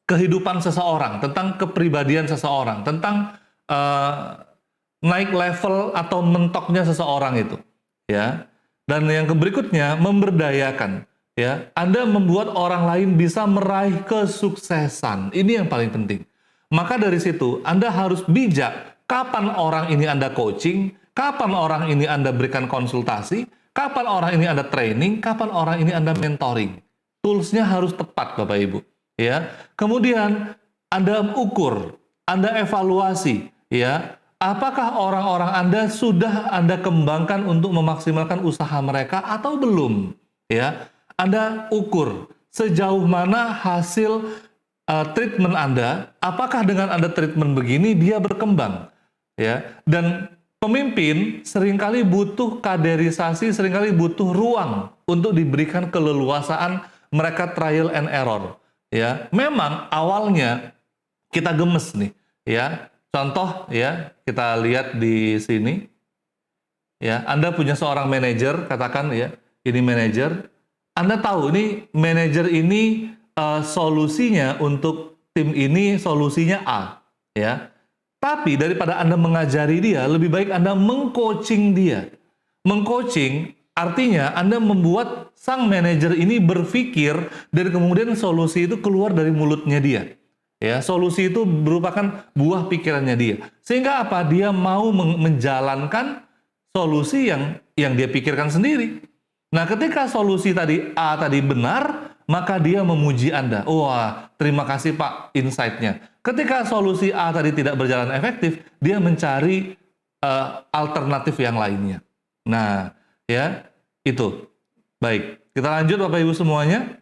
kehidupan seseorang, tentang kepribadian seseorang, tentang naik level atau mentoknya seseorang itu, ya. Dan yang berikutnya memberdayakan, ya. Anda membuat orang lain bisa meraih kesuksesan. Ini yang paling penting. Maka dari situ Anda harus bijak kapan orang ini Anda coaching, kapan orang ini Anda berikan konsultasi, kapan orang ini Anda training, kapan orang ini Anda mentoring. Tools-nya harus tepat, Bapak Ibu, ya. Kemudian Anda ukur, Anda evaluasi, ya. Apakah orang-orang Anda sudah Anda kembangkan untuk memaksimalkan usaha mereka atau belum, ya. Anda ukur sejauh mana hasil treatment Anda, apakah dengan Anda treatment begini dia berkembang, ya. Dan pemimpin seringkali butuh kaderisasi, seringkali butuh ruang untuk diberikan keleluasaan mereka trial and error, ya. Memang awalnya kita gemes nih, ya. Contoh, ya, kita lihat di sini, ya. Anda punya seorang manajer, katakan, ya, ini manajer. Anda tahu ini manajer ini solusinya untuk tim ini solusinya A, ya. Tapi daripada Anda mengajari dia, lebih baik Anda mengcoaching dia. Mengcoaching artinya Anda membuat sang manajer ini berpikir dan kemudian solusi itu keluar dari mulutnya dia. Ya, solusi itu merupakan buah pikirannya dia. Sehingga apa? Dia mau menjalankan solusi yang dia pikirkan sendiri. Nah, ketika solusi tadi A tadi benar, maka dia memuji Anda. Wah, terima kasih Pak insight-nya. Ketika solusi A tadi tidak berjalan efektif, dia mencari alternatif yang lainnya. Nah, ya, itu. Baik, kita lanjut Bapak Ibu semuanya.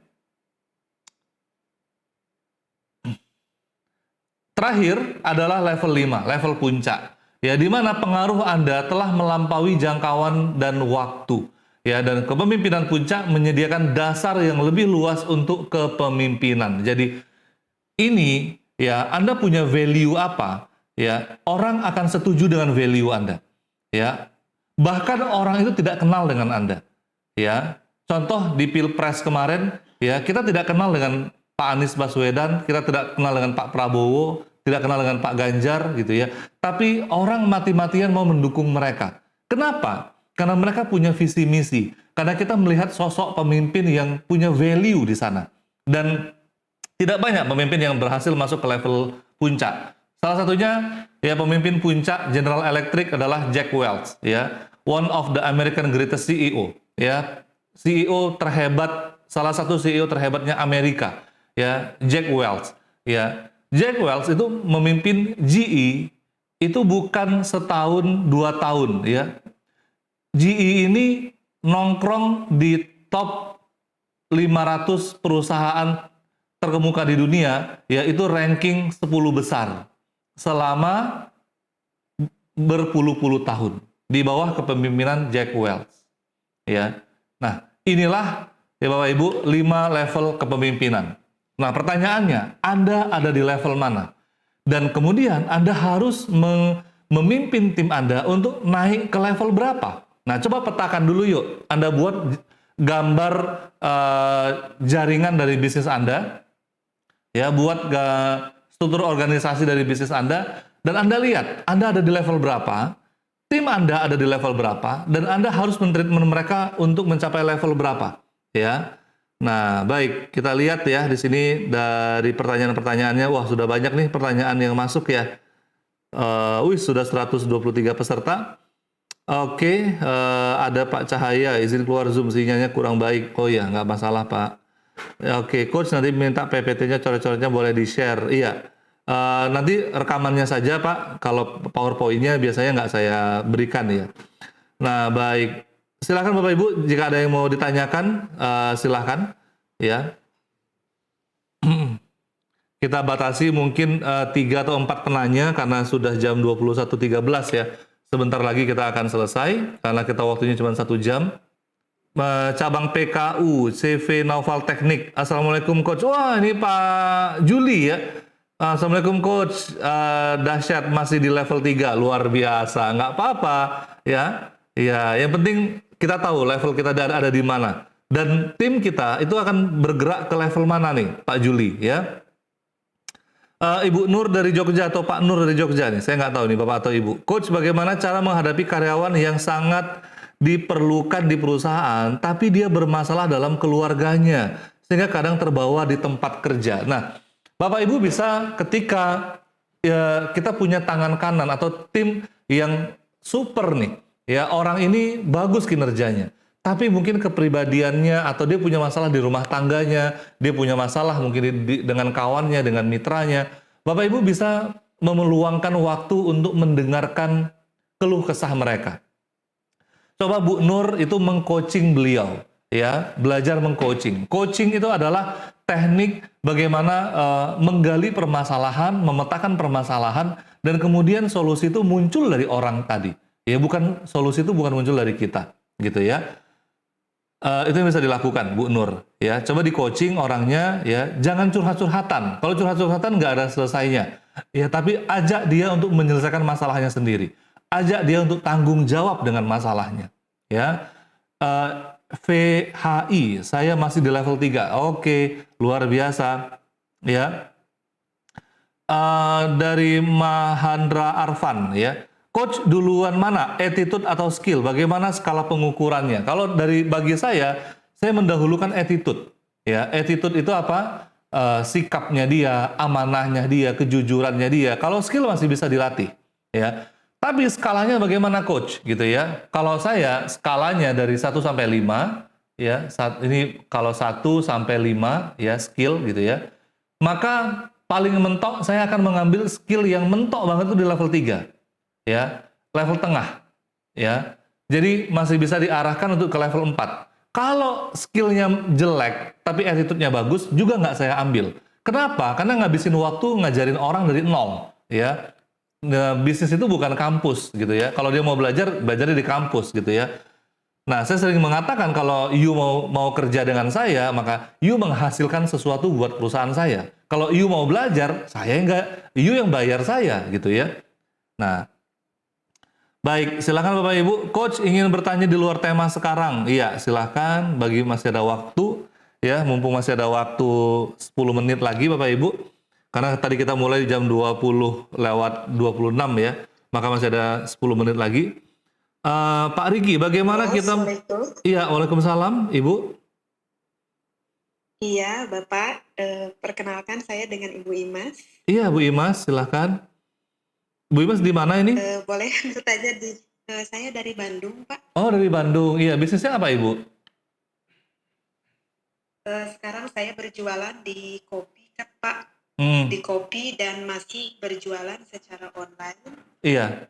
Terakhir adalah level 5, level puncak. Ya, di mana pengaruh Anda telah melampaui jangkauan dan waktu. Ya, dan kepemimpinan puncak menyediakan dasar yang lebih luas untuk kepemimpinan. Jadi ini, ya, Anda punya value apa? Ya, orang akan setuju dengan value Anda. Ya, bahkan orang itu tidak kenal dengan Anda. Ya, contoh di Pilpres kemarin, ya, kita tidak kenal dengan Pak Anies Baswedan, kita tidak kenal dengan Pak Prabowo, tidak kenal dengan Pak Ganjar, gitu ya. Tapi orang mati-matian mau mendukung mereka. Kenapa? Karena mereka punya visi misi. Karena kita melihat sosok pemimpin yang punya value di sana. Dan tidak banyak pemimpin yang berhasil masuk ke level puncak. Salah satunya, ya, pemimpin puncak General Electric adalah Jack Welch, ya, one of the American greatest CEO, ya, CEO terhebat, salah satu CEO terhebatnya Amerika, ya, Jack Welch, ya. Jack Welch itu memimpin GE itu bukan setahun 2 tahun, ya. GE ini nongkrong di top 500 perusahaan terkemuka di dunia, yaitu ranking 10 besar selama berpuluh-puluh tahun di bawah kepemimpinan Jack Welch. Ya. Nah, inilah, ya Bapak Ibu, 5 level kepemimpinan. Nah, pertanyaannya, Anda ada di level mana? Dan kemudian Anda harus memimpin tim Anda untuk naik ke level berapa? Nah, coba petakan dulu yuk. Anda buat gambar jaringan dari bisnis Anda, ya, buat struktur organisasi dari bisnis Anda, dan Anda lihat Anda ada di level berapa, tim Anda ada di level berapa, dan Anda harus mentreatment mereka untuk mencapai level berapa, ya. Nah, baik, kita lihat ya di sini dari pertanyaan-pertanyaannya. Wah, sudah banyak nih pertanyaan yang masuk ya. Sudah 123 peserta. Oke, ada Pak Cahaya, izin keluar Zoom, sinyalnya kurang baik. Oh ya, nggak masalah Pak. Ya, oke, Coach nanti minta PPT-nya, coret-coretnya boleh di-share. Iya, nanti rekamannya saja Pak, kalau PowerPoint-nya biasanya nggak saya berikan ya. Nah, baik. Silakan Bapak Ibu, jika ada yang mau ditanyakan, silakan. Ya, kita batasi mungkin 3 atau 4 penanya karena sudah jam 21.13 ya. Sebentar lagi kita akan selesai karena kita waktunya cuma 1 jam. Cabang PKU, CV Naval Teknik. Assalamualaikum Coach. Wah, ini Pak Juli ya. Assalamualaikum Coach. Dahsyat, masih di level 3, luar biasa. Nggak apa-apa ya. Ya, yang penting kita tahu level kita ada di mana. Dan tim kita itu akan bergerak ke level mana nih, Pak Juli ya. Ibu Nur dari Jogja atau Pak Nur dari Jogja nih, saya nggak tahu nih Bapak atau Ibu. Coach, bagaimana cara menghadapi karyawan yang sangat diperlukan di perusahaan, tapi dia bermasalah dalam keluarganya, sehingga kadang terbawa di tempat kerja. Nah, Bapak Ibu bisa ketika ya, kita punya tangan kanan atau tim yang super nih, ya orang ini bagus kinerjanya, tapi mungkin kepribadiannya atau dia punya masalah di rumah tangganya, dia punya masalah mungkin dengan kawannya, dengan mitranya. Bapak Ibu bisa meluangkan waktu untuk mendengarkan keluh kesah mereka. Coba Bu Nur itu mengcoaching beliau, ya, belajar mengcoaching. Coaching itu adalah teknik bagaimana menggali permasalahan, memetakan permasalahan, dan kemudian solusi itu muncul dari orang tadi. Ya, solusi itu bukan muncul dari kita, gitu ya. Itu yang bisa dilakukan Bu Nur, ya. Coba di coaching orangnya, ya, jangan curhat-curhatan. Kalau curhat-curhatan nggak ada selesainya, ya. Tapi ajak dia untuk menyelesaikan masalahnya sendiri. Ajak dia untuk tanggung jawab dengan masalahnya, ya. VHI, saya masih di level 3. Oke, luar biasa, ya. Dari Mahandra Arfan, ya. Coach, duluan mana? Attitude atau skill? Bagaimana skala pengukurannya? Kalau bagi saya mendahulukan attitude. Ya, attitude itu apa? Sikapnya dia, amanahnya dia, kejujurannya dia. Kalau skill masih bisa dilatih, ya. Tapi skalanya bagaimana Coach? Gitu ya. Kalau saya skalanya dari 1 sampai 5, ya. Ini kalau 1 sampai 5 ya skill gitu ya. Maka paling mentok saya akan mengambil skill yang mentok banget itu di level 3. Ya, level tengah, ya. Jadi masih bisa diarahkan untuk ke level 4. Kalau skillnya jelek, tapi attitude-nya bagus, juga nggak saya ambil. Kenapa? Karena ngabisin waktu ngajarin orang dari nol, ya. Nah, bisnis itu bukan kampus, gitu ya. Kalau dia mau belajarnya di kampus, gitu ya. Nah, saya sering mengatakan kalau you mau kerja dengan saya, maka you menghasilkan sesuatu buat perusahaan saya. Kalau you mau belajar, you yang bayar saya, gitu ya. Nah, baik, silakan Bapak Ibu. Coach ingin bertanya di luar tema sekarang. Iya, silakan. Masih ada waktu, ya, mumpung masih ada waktu 10 menit lagi Bapak Ibu. Karena tadi kita mulai jam 20:26 ya. Maka masih ada 10 menit lagi. Pak Riki, bagaimana kita? Iya, waalaikumsalam, Ibu. Iya, Bapak. Perkenalkan saya dengan Ibu Imas. Iya, Bu Imas, silakan. Bu Imas di mana ini? Boleh bertanya saya dari Bandung, Pak. Oh, dari Bandung. Iya, bisnisnya apa, Ibu? Sekarang saya berjualan di kopi, kan, Pak. Di kopi dan masih berjualan secara online. Iya.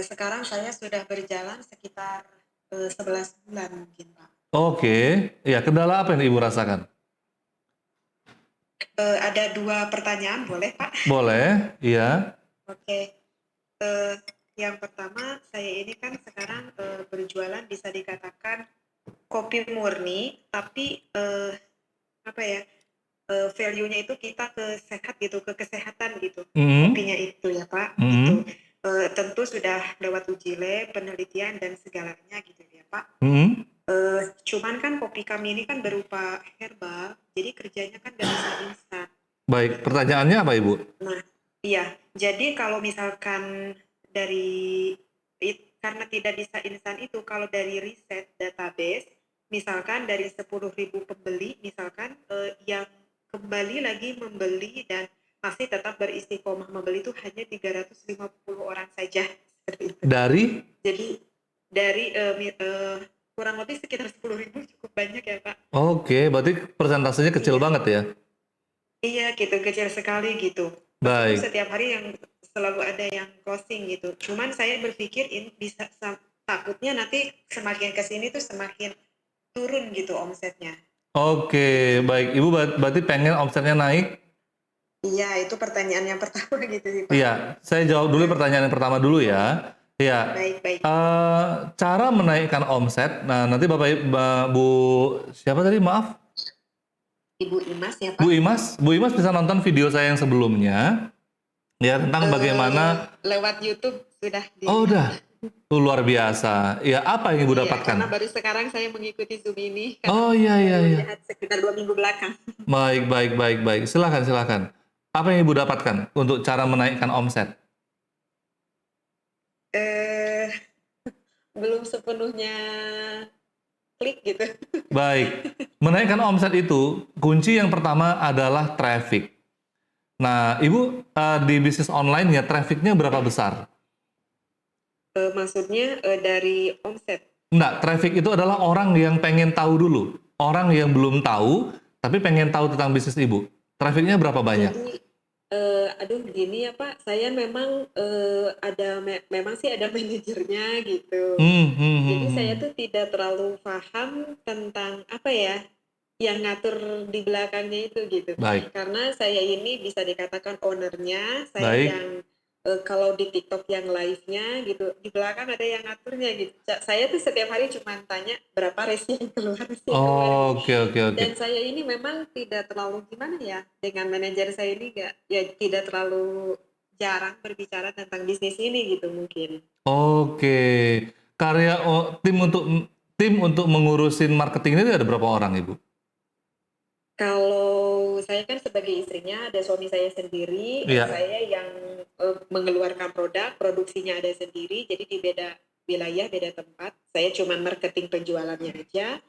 Sekarang saya sudah berjalan sekitar 11 bulan mungkin, Pak. Oke. Ya, kendala apa yang Ibu rasakan? Ada 2 pertanyaan, boleh, Pak? Boleh, iya. Oke. Yang pertama, saya ini kan sekarang berjualan bisa dikatakan kopi murni, tapi value-nya itu kita ke kesehatan gitu, kopinya itu ya Pak. Gitu. Tentu sudah lewat uji lab, penelitian dan segalanya gitu ya Pak. Hmm. Cuman kan kopi kami ini kan berupa herbal, jadi kerjanya kan nggak bisa instan Baik, gitu. pertanyaannya apa Ibu? Nah, iya. Jadi kalau misalkan dari karena tidak bisa instan itu, kalau dari riset database, misalkan dari 10.000 pembeli, misalkan yang kembali lagi membeli dan masih tetap beristiqomah membeli itu hanya 350 orang saja. Seperti itu. Dari? Jadi dari kurang lebih sekitar 10.000 cukup banyak ya Pak. Oke, berarti persentasenya kecil Iya. banget ya? Iya gitu, kecil sekali gitu. Meskipun Baik. setiap hari yang selalu ada yang closing gitu. Cuman saya berpikir ini bisa takutnya nanti semakin ke sini tuh semakin turun gitu omsetnya. Oke, Gitu. baik. Ibu berarti pengen omsetnya naik? Iya, itu pertanyaan yang pertama gitu sih Pak. Iya, saya jawab dulu pertanyaan yang pertama dulu ya. Iya, Baik-baik. cara menaikkan omset. Nah, nanti Bu siapa tadi? Maaf, Ibu Imas ya Bu Pak. Imas. Bu Imas bisa nonton video saya yang sebelumnya, ya tentang bagaimana. Lewat YouTube sudah Oh, dilihat. udah. Luar biasa. Ya, apa yang Ibu Iya, karena dapatkan? baru sekarang saya mengikuti Zoom ini karena Oh iya iya baru iya. lihat sekitar 2 minggu belakang. Baik baik baik baik. Silakan silakan. Apa yang Ibu dapatkan untuk cara menaikkan omset? Eh, belum sepenuhnya klik gitu. Baik. Menaikkan omset itu kunci yang pertama adalah traffic. Nah, Ibu di bisnis online ya trafficnya berapa besar? Maksudnya dari omset. Enggak, traffic itu adalah orang yang pengen tahu dulu. Orang yang belum tahu, tapi pengen tahu tentang bisnis Ibu. Trafficnya berapa banyak? Jadi, aduh gini ya Pak, saya memang memang sih ada manajernya gitu. Jadi saya Hmm. tuh tidak terlalu paham tentang apa ya, yang ngatur di belakangnya itu gitu. Baik, Karena saya ini bisa dikatakan ownernya, saya baik. yang kalau di TikTok yang live-nya gitu, di belakang ada yang ngaturnya gitu. Saya tuh setiap hari cuma tanya berapa resi yang keluar, resi yang keluar gitu. Oke, oke, oke. Dan saya ini memang tidak terlalu gimana ya, dengan manajer saya ini tidak terlalu jarang berbicara tentang bisnis ini gitu mungkin. Oke. Tim untuk mengurusin marketing ini ada berapa orang, Ibu? Kalau saya kan sebagai istrinya, ada suami saya sendiri, Iya. saya yang mengeluarkan produk, produksinya ada sendiri, jadi di beda wilayah, beda tempat. Saya cuma marketing penjualannya aja.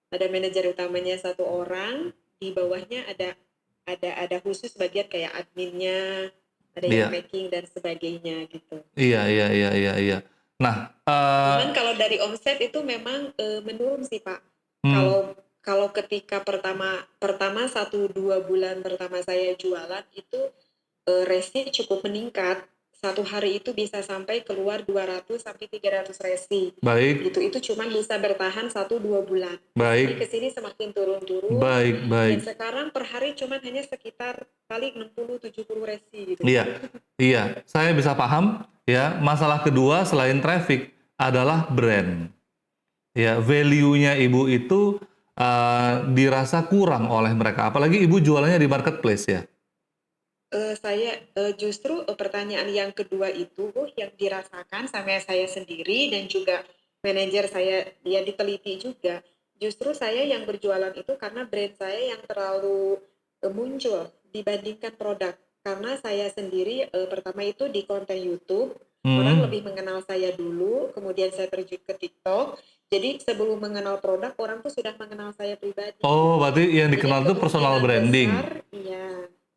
Ada manajer utamanya 1 orang, di bawahnya ada khusus bagian kayak adminnya, ada yang Iya. packing dan sebagainya gitu. Iya, iya, iya, iya, iya. Nah, Cuman kalau dari omset itu memang menurun sih Pak. hmm, Kalau kalau ketika pertama 1-2 bulan pertama saya jualan itu resi cukup meningkat. 1 hari itu bisa sampai keluar 200 sampai 300 resi. baik, Itu cuman bisa bertahan 1-2 bulan. Kesini baik, kesini semakin turun-turun baik, dan baik. sekarang per hari cuman hanya sekitar kali 60-70 resi gitu. Iya, iya. Saya bisa paham. Ya, masalah kedua selain traffic adalah brand. Ya, value-nya Ibu itu dirasa kurang oleh mereka. Apalagi Ibu jualannya di marketplace ya. Saya justru pertanyaan yang kedua itu yang dirasakan sama saya sendiri dan juga manajer saya dia diteliti juga. Justru saya yang berjualan itu karena brand saya yang terlalu muncul dibandingkan produk. Karena saya sendiri pertama itu di konten YouTube, orang Hmm. lebih mengenal saya dulu, kemudian saya terjun ke TikTok. Jadi sebelum mengenal produk, orang tuh sudah mengenal saya pribadi Oh, gitu. berarti yang Jadi dikenal itu personal kemungkinan branding. besar, iya.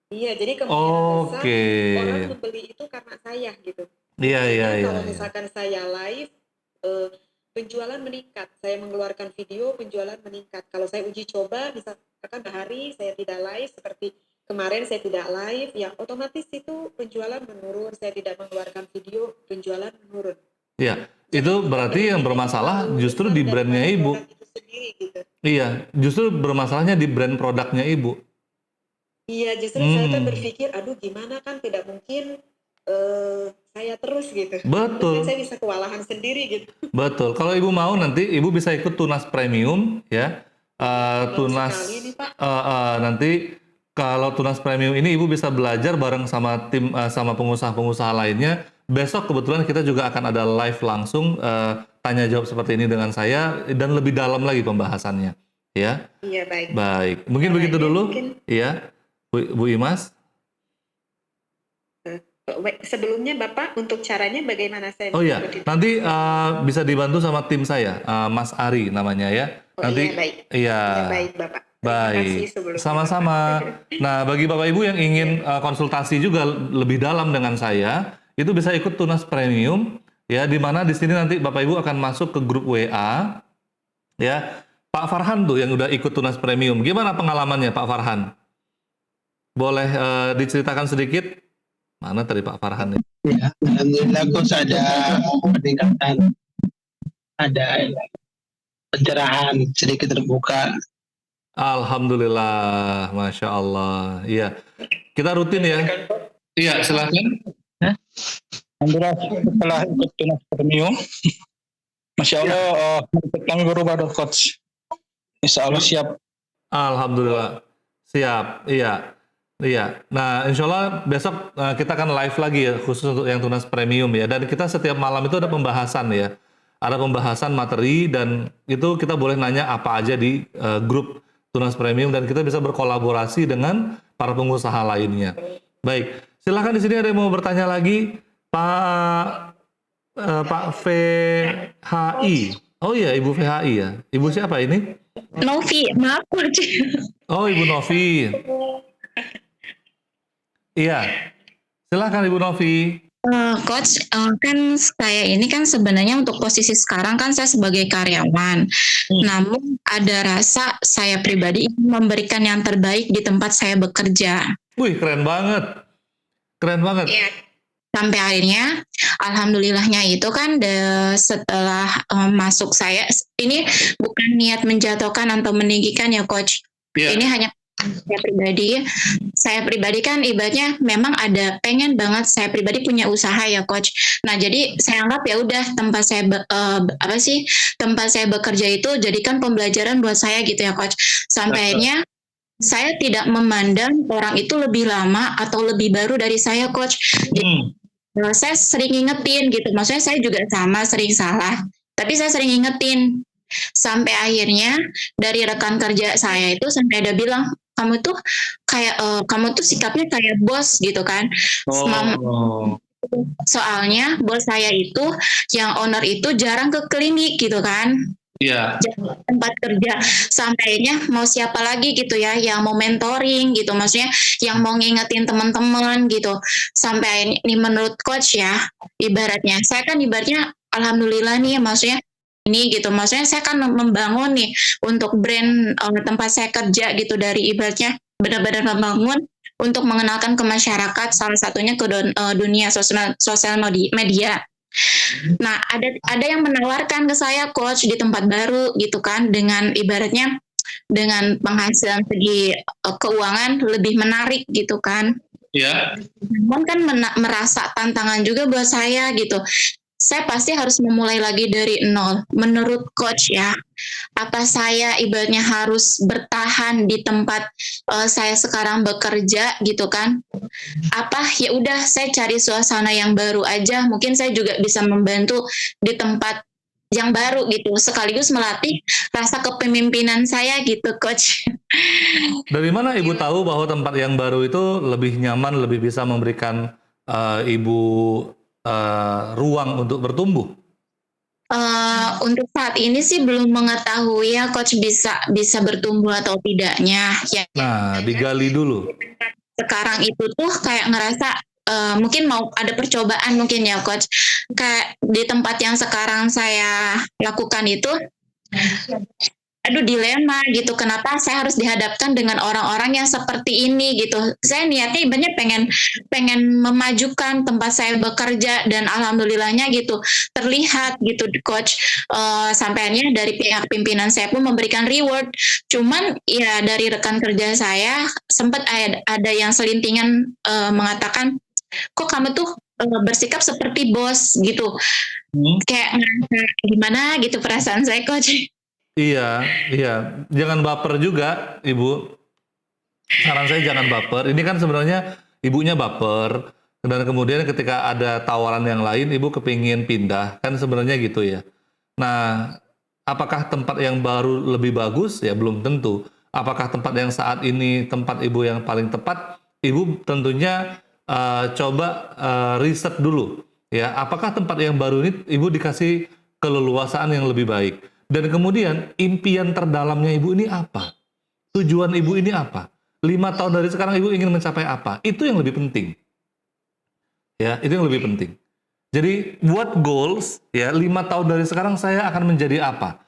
Iya, jadi kemungkinan besar Oke. orang membeli itu karena saya gitu. Iya, iya, Buktinya iya, kalau iya. misalkan saya live, eee, penjualan meningkat. Saya mengeluarkan video, penjualan meningkat. Kalau saya uji coba misalkan sehari saya tidak live, seperti kemarin saya tidak live, ya otomatis itu penjualan menurun. Saya tidak mengeluarkan video, penjualan menurun. Iya, itu Jadi berarti yang resinya bermasalah terlalu justru besar di brandnya daripada produk Ibu. itu sendiri gitu. Iya, justru bermasalahnya di brand produknya Ibu. Iya, justru saya tuh Hmm, berpikir, aduh gimana kan tidak mungkin saya terus gitu. Terus kan saya betul, bisa kewalahan sendiri gitu. betul. Kalau Ibu mau nanti Ibu bisa ikut Tunas Premium ya. Mau Tunas sekali nih Pak. nanti kalau Tunas Premium ini Ibu bisa belajar bareng sama tim sama pengusaha-pengusaha lainnya besok kebetulan kita juga akan ada live langsung tanya jawab seperti ini dengan saya dan lebih dalam lagi pembahasannya. Ya, Iya, baik. baik. Mungkin begitu Caranya dulu. mungkin Ya, Bu Imas. sebelumnya Bapak untuk caranya bagaimana saya Oh ya, mengikuti? nanti bisa dibantu sama tim saya, Mas Ari namanya ya. Oh Nanti iya, baik. iya, Iya, baik Bapak. Terima kasih baik. sebelumnya Bapak. Sama-sama. Nah, bagi Bapak Ibu yang ingin konsultasi juga lebih dalam dengan saya, itu bisa ikut Tunas Premium ya, di mana di sini nanti Bapak Ibu akan masuk ke grup WA ya. Pak Farhan tuh yang udah ikut Tunas Premium. Gimana pengalamannya Pak Farhan? Boleh diceritakan sedikit? Mana tadi Pak Farhan ya? Ya, alhamdulillah coach ada peningkatan, ada pencerahan sedikit terbuka. Alhamdulillah, Masya Allah. Iya, kita rutin ya. Iya, silakan. Alhamdulillah setelah ikut Tunas Premium, Masya Allah, mindset kami berubah dong coach. Insya Allah siap. Alhamdulillah. Siap. Iya. Iya. Nah, insya Allah besok kita akan live lagi ya, khusus untuk yang Tunas Premium ya. Dan kita setiap malam itu ada pembahasan ya. Ada pembahasan materi dan itu kita boleh nanya apa aja di grup Tunas Premium dan kita bisa berkolaborasi dengan para pengusaha lainnya. Baik. Silakan di sini ada yang mau bertanya lagi, Pak VHI. Oh iya, Ibu VHI ya. Ibu siapa ini? Novi, maaf coach. Oh, Ibu Novi. Iya, silakan Ibu Novi. Coach, kan saya ini kan sebenarnya untuk posisi sekarang kan saya sebagai karyawan. Namun ada rasa saya pribadi ingin memberikan yang terbaik di tempat saya bekerja. Wih, keren banget. Keren banget. Iya. Sampai akhirnya, alhamdulillahnya itu kan setelah masuk saya, ini bukan niat menjatuhkan atau meninggikan ya coach. Iya. Ini hanya saya pribadi kan ibaratnya memang ada pengen banget saya pribadi punya usaha ya coach. Nah jadi saya anggap ya udah tempat saya tempat saya bekerja itu jadikan pembelajaran buat saya gitu ya coach. Sampai akhirnya saya tidak memandang orang itu lebih lama atau lebih baru dari saya coach. Jadi, saya sering ingetin gitu. Maksudnya saya juga sama sering salah. Tapi saya sering ingetin. Sampai akhirnya dari rekan kerja saya itu sampai ada bilang kamu tuh kayak kamu tuh sikapnya kayak bos gitu kan. Soalnya bos saya itu yang owner itu jarang ke klinik gitu kan. Iya. Tempat kerja sampainya mau siapa lagi gitu ya yang mau mentoring gitu, maksudnya yang mau ngingetin teman-teman gitu. Sampai ini menurut coach ya, ibaratnya saya kan ibaratnya alhamdulillah nih maksudnya ini gitu, maksudnya saya kan membangun nih untuk brand tempat saya kerja gitu, dari ibaratnya benar-benar membangun untuk mengenalkan ke masyarakat, salah satunya ke dunia sosial media. Nah, ada yang menawarkan ke saya coach di tempat baru gitu kan, dengan ibaratnya dengan penghasilan segi keuangan lebih menarik gitu kan. Iya. Namun kan merasa tantangan juga buat saya gitu. Saya pasti harus memulai lagi dari nol. Menurut coach ya, apa saya ibaratnya harus bertahan di tempat saya sekarang bekerja gitu kan? Apa ya udah saya cari suasana yang baru aja, mungkin saya juga bisa membantu di tempat yang baru gitu, sekaligus melatih rasa kepemimpinan saya gitu coach. Dari mana Ibu tahu bahwa tempat yang baru itu lebih nyaman, lebih bisa memberikan Ibu ruang untuk bertumbuh? Untuk saat ini sih belum mengetahui ya coach bisa bertumbuh atau tidaknya ya. Nah, digali dulu. Sekarang itu tuh kayak ngerasa mungkin mau ada percobaan mungkin ya coach, kayak di tempat yang sekarang saya lakukan itu aduh dilema gitu, kenapa saya harus dihadapkan dengan orang-orang yang seperti ini gitu. Saya niatnya ibaratnya pengen memajukan tempat saya bekerja dan alhamdulillahnya gitu terlihat gitu coach. Sampainya dari pihak pimpinan saya pun memberikan reward, cuman ya dari rekan kerja saya sempat ada yang selintingan mengatakan kok kamu tuh bersikap seperti bos gitu. Kayak gimana gitu perasaan saya coach. Iya, iya. Jangan baper juga, Ibu. Saran saya jangan baper. Ini kan sebenarnya ibunya baper. Dan kemudian ketika ada tawaran yang lain, ibu kepingin pindah, kan sebenarnya gitu ya. Nah, apakah tempat yang baru lebih bagus? Ya belum tentu. Apakah tempat yang saat ini tempat ibu yang paling tepat? Ibu tentunya coba riset dulu. Ya, apakah tempat yang baru ini ibu dikasih keleluasaan yang lebih baik? Dan kemudian impian terdalamnya ibu ini apa? Tujuan ibu ini apa? 5 tahun dari sekarang ibu ingin mencapai apa? Itu yang lebih penting. Ya, itu yang lebih penting. Jadi buat goals, ya 5 tahun dari sekarang saya akan menjadi apa?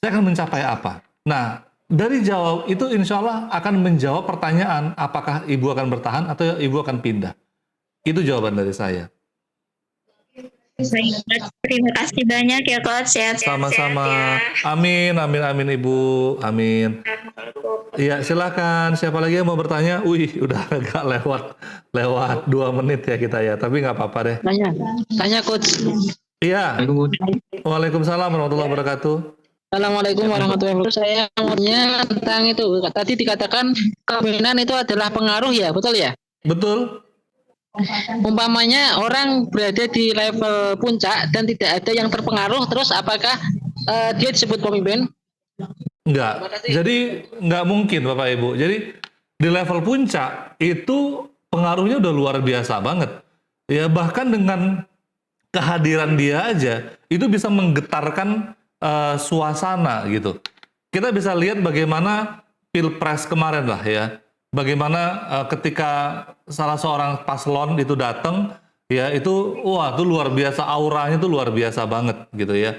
Saya akan mencapai apa? Nah, dari jawab itu insya Allah akan menjawab pertanyaan apakah ibu akan bertahan atau ibu akan pindah. Itu jawaban dari saya. Terima kasih banyak ya Coach. Sehat-sehat Sama-sama. ya. Amin, amin, amin Ibu. Amin. Iya, silakan. Siapa lagi yang mau bertanya? Wih, udah agak lewat 2 menit ya kita ya. Tapi nggak apa-apa deh. Tanya Coach. Iya. Waalaikumsalam warahmatullahi wabarakatuh. Assalamualaikum warahmatullahi wabarakatuh. Saya maunya tentang itu. Tadi dikatakan kemiskinan itu adalah pengaruh ya, betul ya? Betul. Umpamanya orang berada di level puncak dan tidak ada yang terpengaruh, terus apakah dia disebut pemimpin? Enggak. Jadi nggak mungkin Bapak Ibu. Jadi di level puncak itu pengaruhnya udah luar biasa banget. Ya bahkan dengan kehadiran dia aja itu bisa menggetarkan suasana gitu. Kita bisa lihat bagaimana Pilpres kemarin lah ya. Bagaimana ketika salah seorang paslon itu datang ya itu wah itu luar biasa, auranya itu luar biasa banget gitu ya.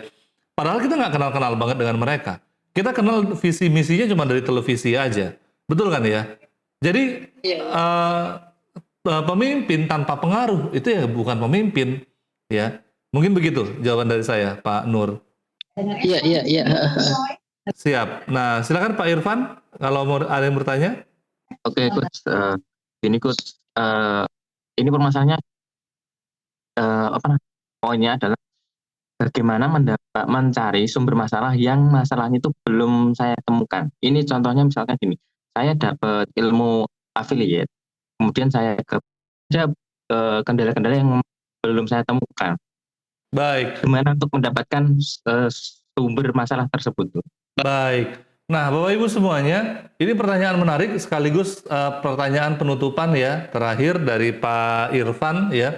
Padahal kita nggak kenal-kenal banget dengan mereka. Kita kenal visi misinya cuma dari televisi aja. Betul kan ya? Jadi pemimpin tanpa pengaruh itu ya bukan pemimpin ya. Mungkin begitu jawaban dari saya Pak Nur. Iya. Siap. Nah silakan Pak Irfan kalau mau ada yang bertanya. Oke, Coach. Ini Coach, ini permasalahannya poinnya adalah bagaimana mencari sumber masalah yang masalahnya itu belum saya temukan. Ini contohnya misalkan gini, saya dapat ilmu affiliate, kemudian saya ada kendala-kendala yang belum saya temukan. Baik. Gimana untuk mendapatkan sumber masalah tersebut? Baik. Nah, Bapak Ibu semuanya, ini pertanyaan menarik sekaligus pertanyaan penutupan ya, terakhir dari Pak Irfan ya.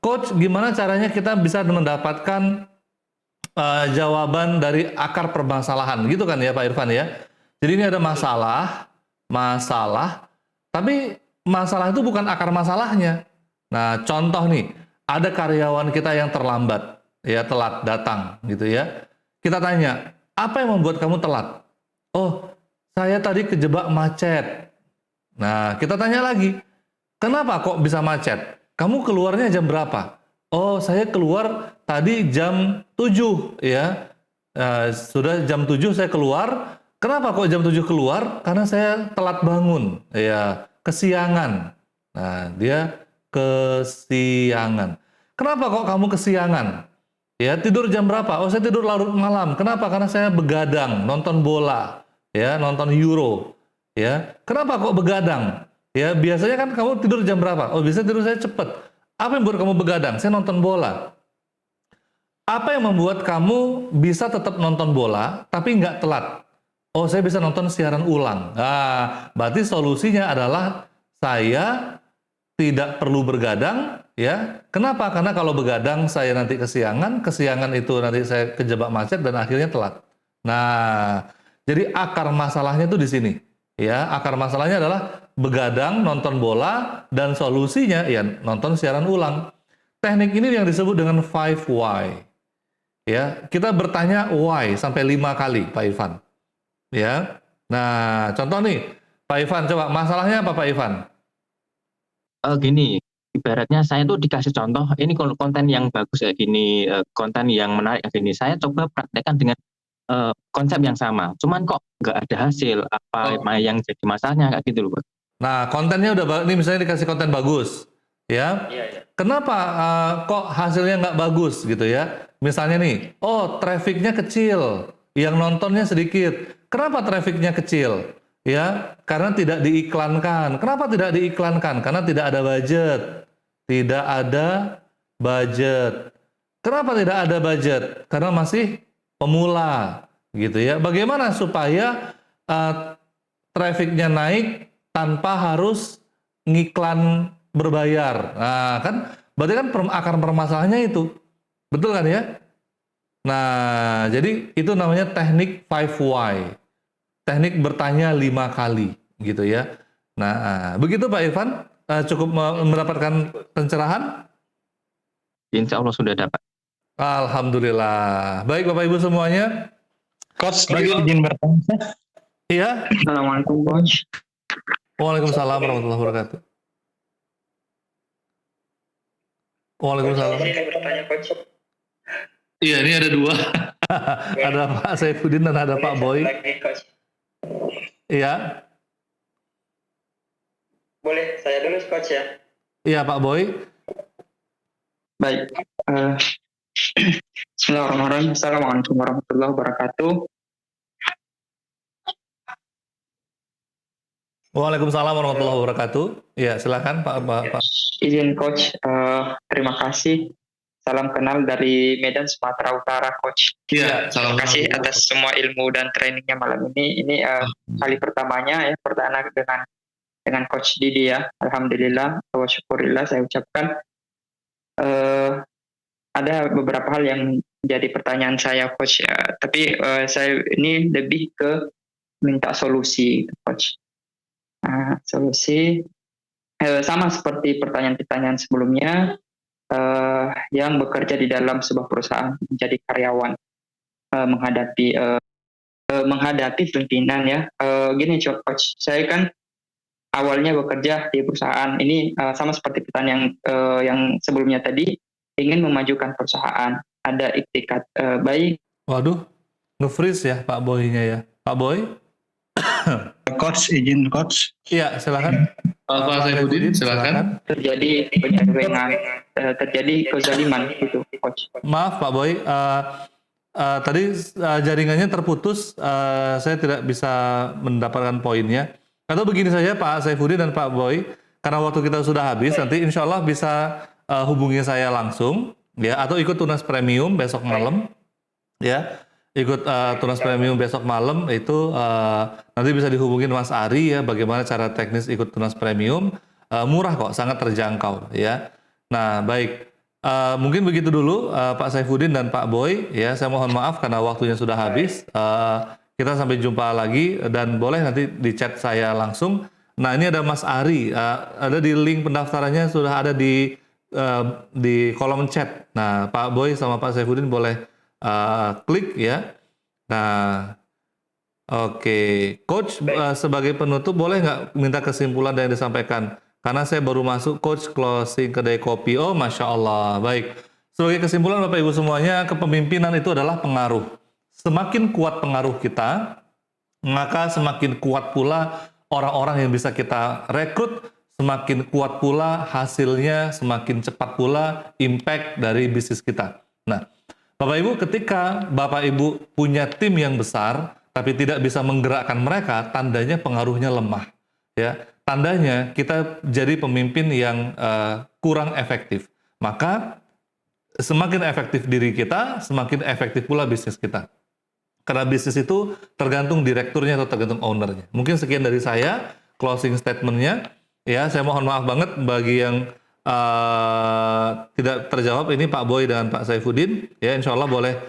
Coach, gimana caranya kita bisa mendapatkan jawaban dari akar permasalahan, gitu kan ya Pak Irfan ya? Jadi ini ada masalah, tapi masalah itu bukan akar masalahnya. Nah, contoh nih, ada karyawan kita yang terlambat, ya telat datang gitu ya. Kita tanya, apa yang membuat kamu telat? Oh, saya tadi kejebak macet. Nah, kita tanya lagi, kenapa kok bisa macet? Kamu keluarnya jam berapa? Oh, saya keluar tadi jam 7 ya. Sudah jam 7 saya keluar. Kenapa kok jam 7 keluar? Karena saya telat bangun. Ya, kesiangan. Nah, dia kesiangan. Kenapa kok kamu kesiangan? Ya, tidur jam berapa? Oh, saya tidur larut malam. Kenapa? Karena saya begadang, nonton bola, ya, nonton Euro. Ya, kenapa kok begadang? Ya, biasanya kan kamu tidur jam berapa? Oh, bisa tidur saya cepet. Apa yang membuat kamu begadang? Saya nonton bola. Apa yang membuat kamu bisa tetap nonton bola, tapi nggak telat? Oh, saya bisa nonton siaran ulang. Nah, berarti solusinya adalah saya tidak perlu begadang, ya. Kenapa? Karena kalau begadang saya nanti kesiangan itu nanti saya kejebak macet dan akhirnya telat. Nah, jadi akar masalahnya itu di sini, ya. Akar masalahnya adalah begadang, nonton bola, dan solusinya ya nonton siaran ulang. Teknik ini yang disebut dengan 5 why. Ya, kita bertanya why sampai 5 kali, Pak Ivan. Ya. Nah, contoh nih, Pak Ivan, coba masalahnya apa Pak Ivan? Gini, ibaratnya saya tuh dikasih contoh, ini konten yang bagus ya gini, konten yang menarik ya gini. Saya coba praktekkan dengan konsep yang sama, cuman kok nggak ada hasil. Apa yang jadi masalahnya kayak gitu loh, Pak. Nah, kontennya udah, ini misalnya dikasih konten bagus, ya. Kenapa kok hasilnya nggak bagus gitu ya? Misalnya nih, oh trafficnya kecil, yang nontonnya sedikit. Kenapa trafficnya kecil? ya karena tidak diiklankan. Kenapa tidak diiklankan? Karena tidak ada budget. Tidak ada budget. Kenapa tidak ada budget? Karena masih pemula, gitu ya. Bagaimana supaya trafficnya naik tanpa harus ngiklan berbayar? Nah, kan berarti kan akar permasalahannya itu. Betul kan ya? Nah, jadi itu namanya teknik 5 why. Teknik bertanya 5 kali, gitu ya. Nah, begitu Pak Irfan, cukup mendapatkan pencerahan? Insya Allah sudah dapat. Alhamdulillah. Baik Bapak Ibu semuanya. Coach, izin bertanya. Iya. Assalamualaikum Coach. Waalaikumsalam warahmatullahi wabarakatuh. Waalaikumsalam. Saya bertanya Coach. Iya, ini ada 2. Ada Pak Saifuddin dan ada Pak Boy. Lagi Coach. Iya. Boleh saya dulu Coach ya? Iya Pak Boy. Baik. Bismillahirrahmanirrahim. Assalamualaikum warahmatullahi wabarakatuh. Waalaikumsalam warahmatullahi wabarakatuh. Iya, silakan Pak. Izin Coach, terima kasih. Salam kenal dari Medan, Sumatera Utara, Coach. Iya, Terima kasih atas semua ilmu dan trainingnya malam ini. Ini kali pertamanya ya perdana dengan Coach Didi ya. Alhamdulillah, wa syukurillah saya ucapkan. Ada beberapa hal yang jadi pertanyaan saya, Coach. Ya. Tapi saya ini lebih ke minta solusi, Coach. Solusi sama seperti pertanyaan-pertanyaan sebelumnya. Yang bekerja di dalam sebuah perusahaan menjadi karyawan menghadapi pimpinan ya. Gini Coach, saya kan awalnya bekerja di perusahaan ini sama seperti pertanyaan yang sebelumnya tadi, ingin memajukan perusahaan, ada iktikat baik. Waduh, nge-freeze ya Pak Boy-nya ya. Pak Boy? Coach, izin Coach. Iya, silakan. Pak Saifuddin, silakan. Terjadi penyelewengan, terjadi kezaliman gitu, Coach. Maaf Pak Boy, tadi jaringannya terputus, saya tidak bisa mendapatkan poinnya. Atau begini saja Pak Saifuddin dan Pak Boy, karena waktu kita sudah habis, nanti insya Allah bisa hubungi saya langsung, ya, atau ikut tunas premium besok malam, ya. Ikut tunas premium besok malam itu nanti bisa dihubungin Mas Ari ya, bagaimana cara teknis ikut tunas premium. Murah kok, sangat terjangkau ya. Nah baik, mungkin begitu dulu Pak Saifuddin dan Pak Boy ya. Saya mohon maaf karena waktunya sudah habis. Kita sampai jumpa lagi dan boleh nanti di chat saya langsung. Nah ini ada Mas Ari, ada di link pendaftarannya sudah ada di kolom chat. Nah Pak Boy sama Pak Saifuddin boleh klik ya. Nah, oke. Coach sebagai penutup boleh nggak minta kesimpulan yang disampaikan? Karena saya baru masuk Coach closing kedai kopi. Oh, Masya Allah. Baik. Sebagai kesimpulan Bapak Ibu semuanya, kepemimpinan itu adalah pengaruh. Semakin kuat pengaruh kita, maka semakin kuat pula orang-orang yang bisa kita rekrut, semakin kuat pula hasilnya, semakin cepat pula impact dari bisnis kita. Nah, Bapak Ibu, ketika Bapak Ibu punya tim yang besar, tapi tidak bisa menggerakkan mereka, tandanya pengaruhnya lemah. Ya, tandanya kita jadi pemimpin yang kurang efektif. Maka semakin efektif diri kita, semakin efektif pula bisnis kita. Karena bisnis itu tergantung direkturnya atau tergantung ownernya. Mungkin sekian dari saya, closing statement-nya. Ya, saya mohon maaf banget bagi yang tidak terjawab ini Pak Boy dan Pak Saifuddin. Ya, insya Allah boleh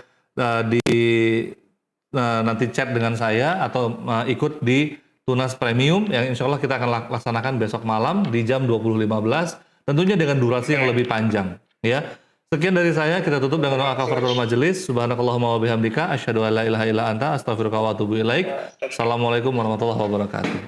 nanti chat dengan saya atau ikut di tunas premium yang insya Allah kita akan laksanakan besok malam di jam 20.15. Tentunya dengan durasi yang lebih panjang. Ya, sekian dari saya. Kita tutup dengan doa kafaratul majelis. Subhanakallahumma wa bihamdika asyhadu an la ilaha illa anta astaghfiruka wa atubu ilaik. Assalamualaikum warahmatullahi wabarakatuh.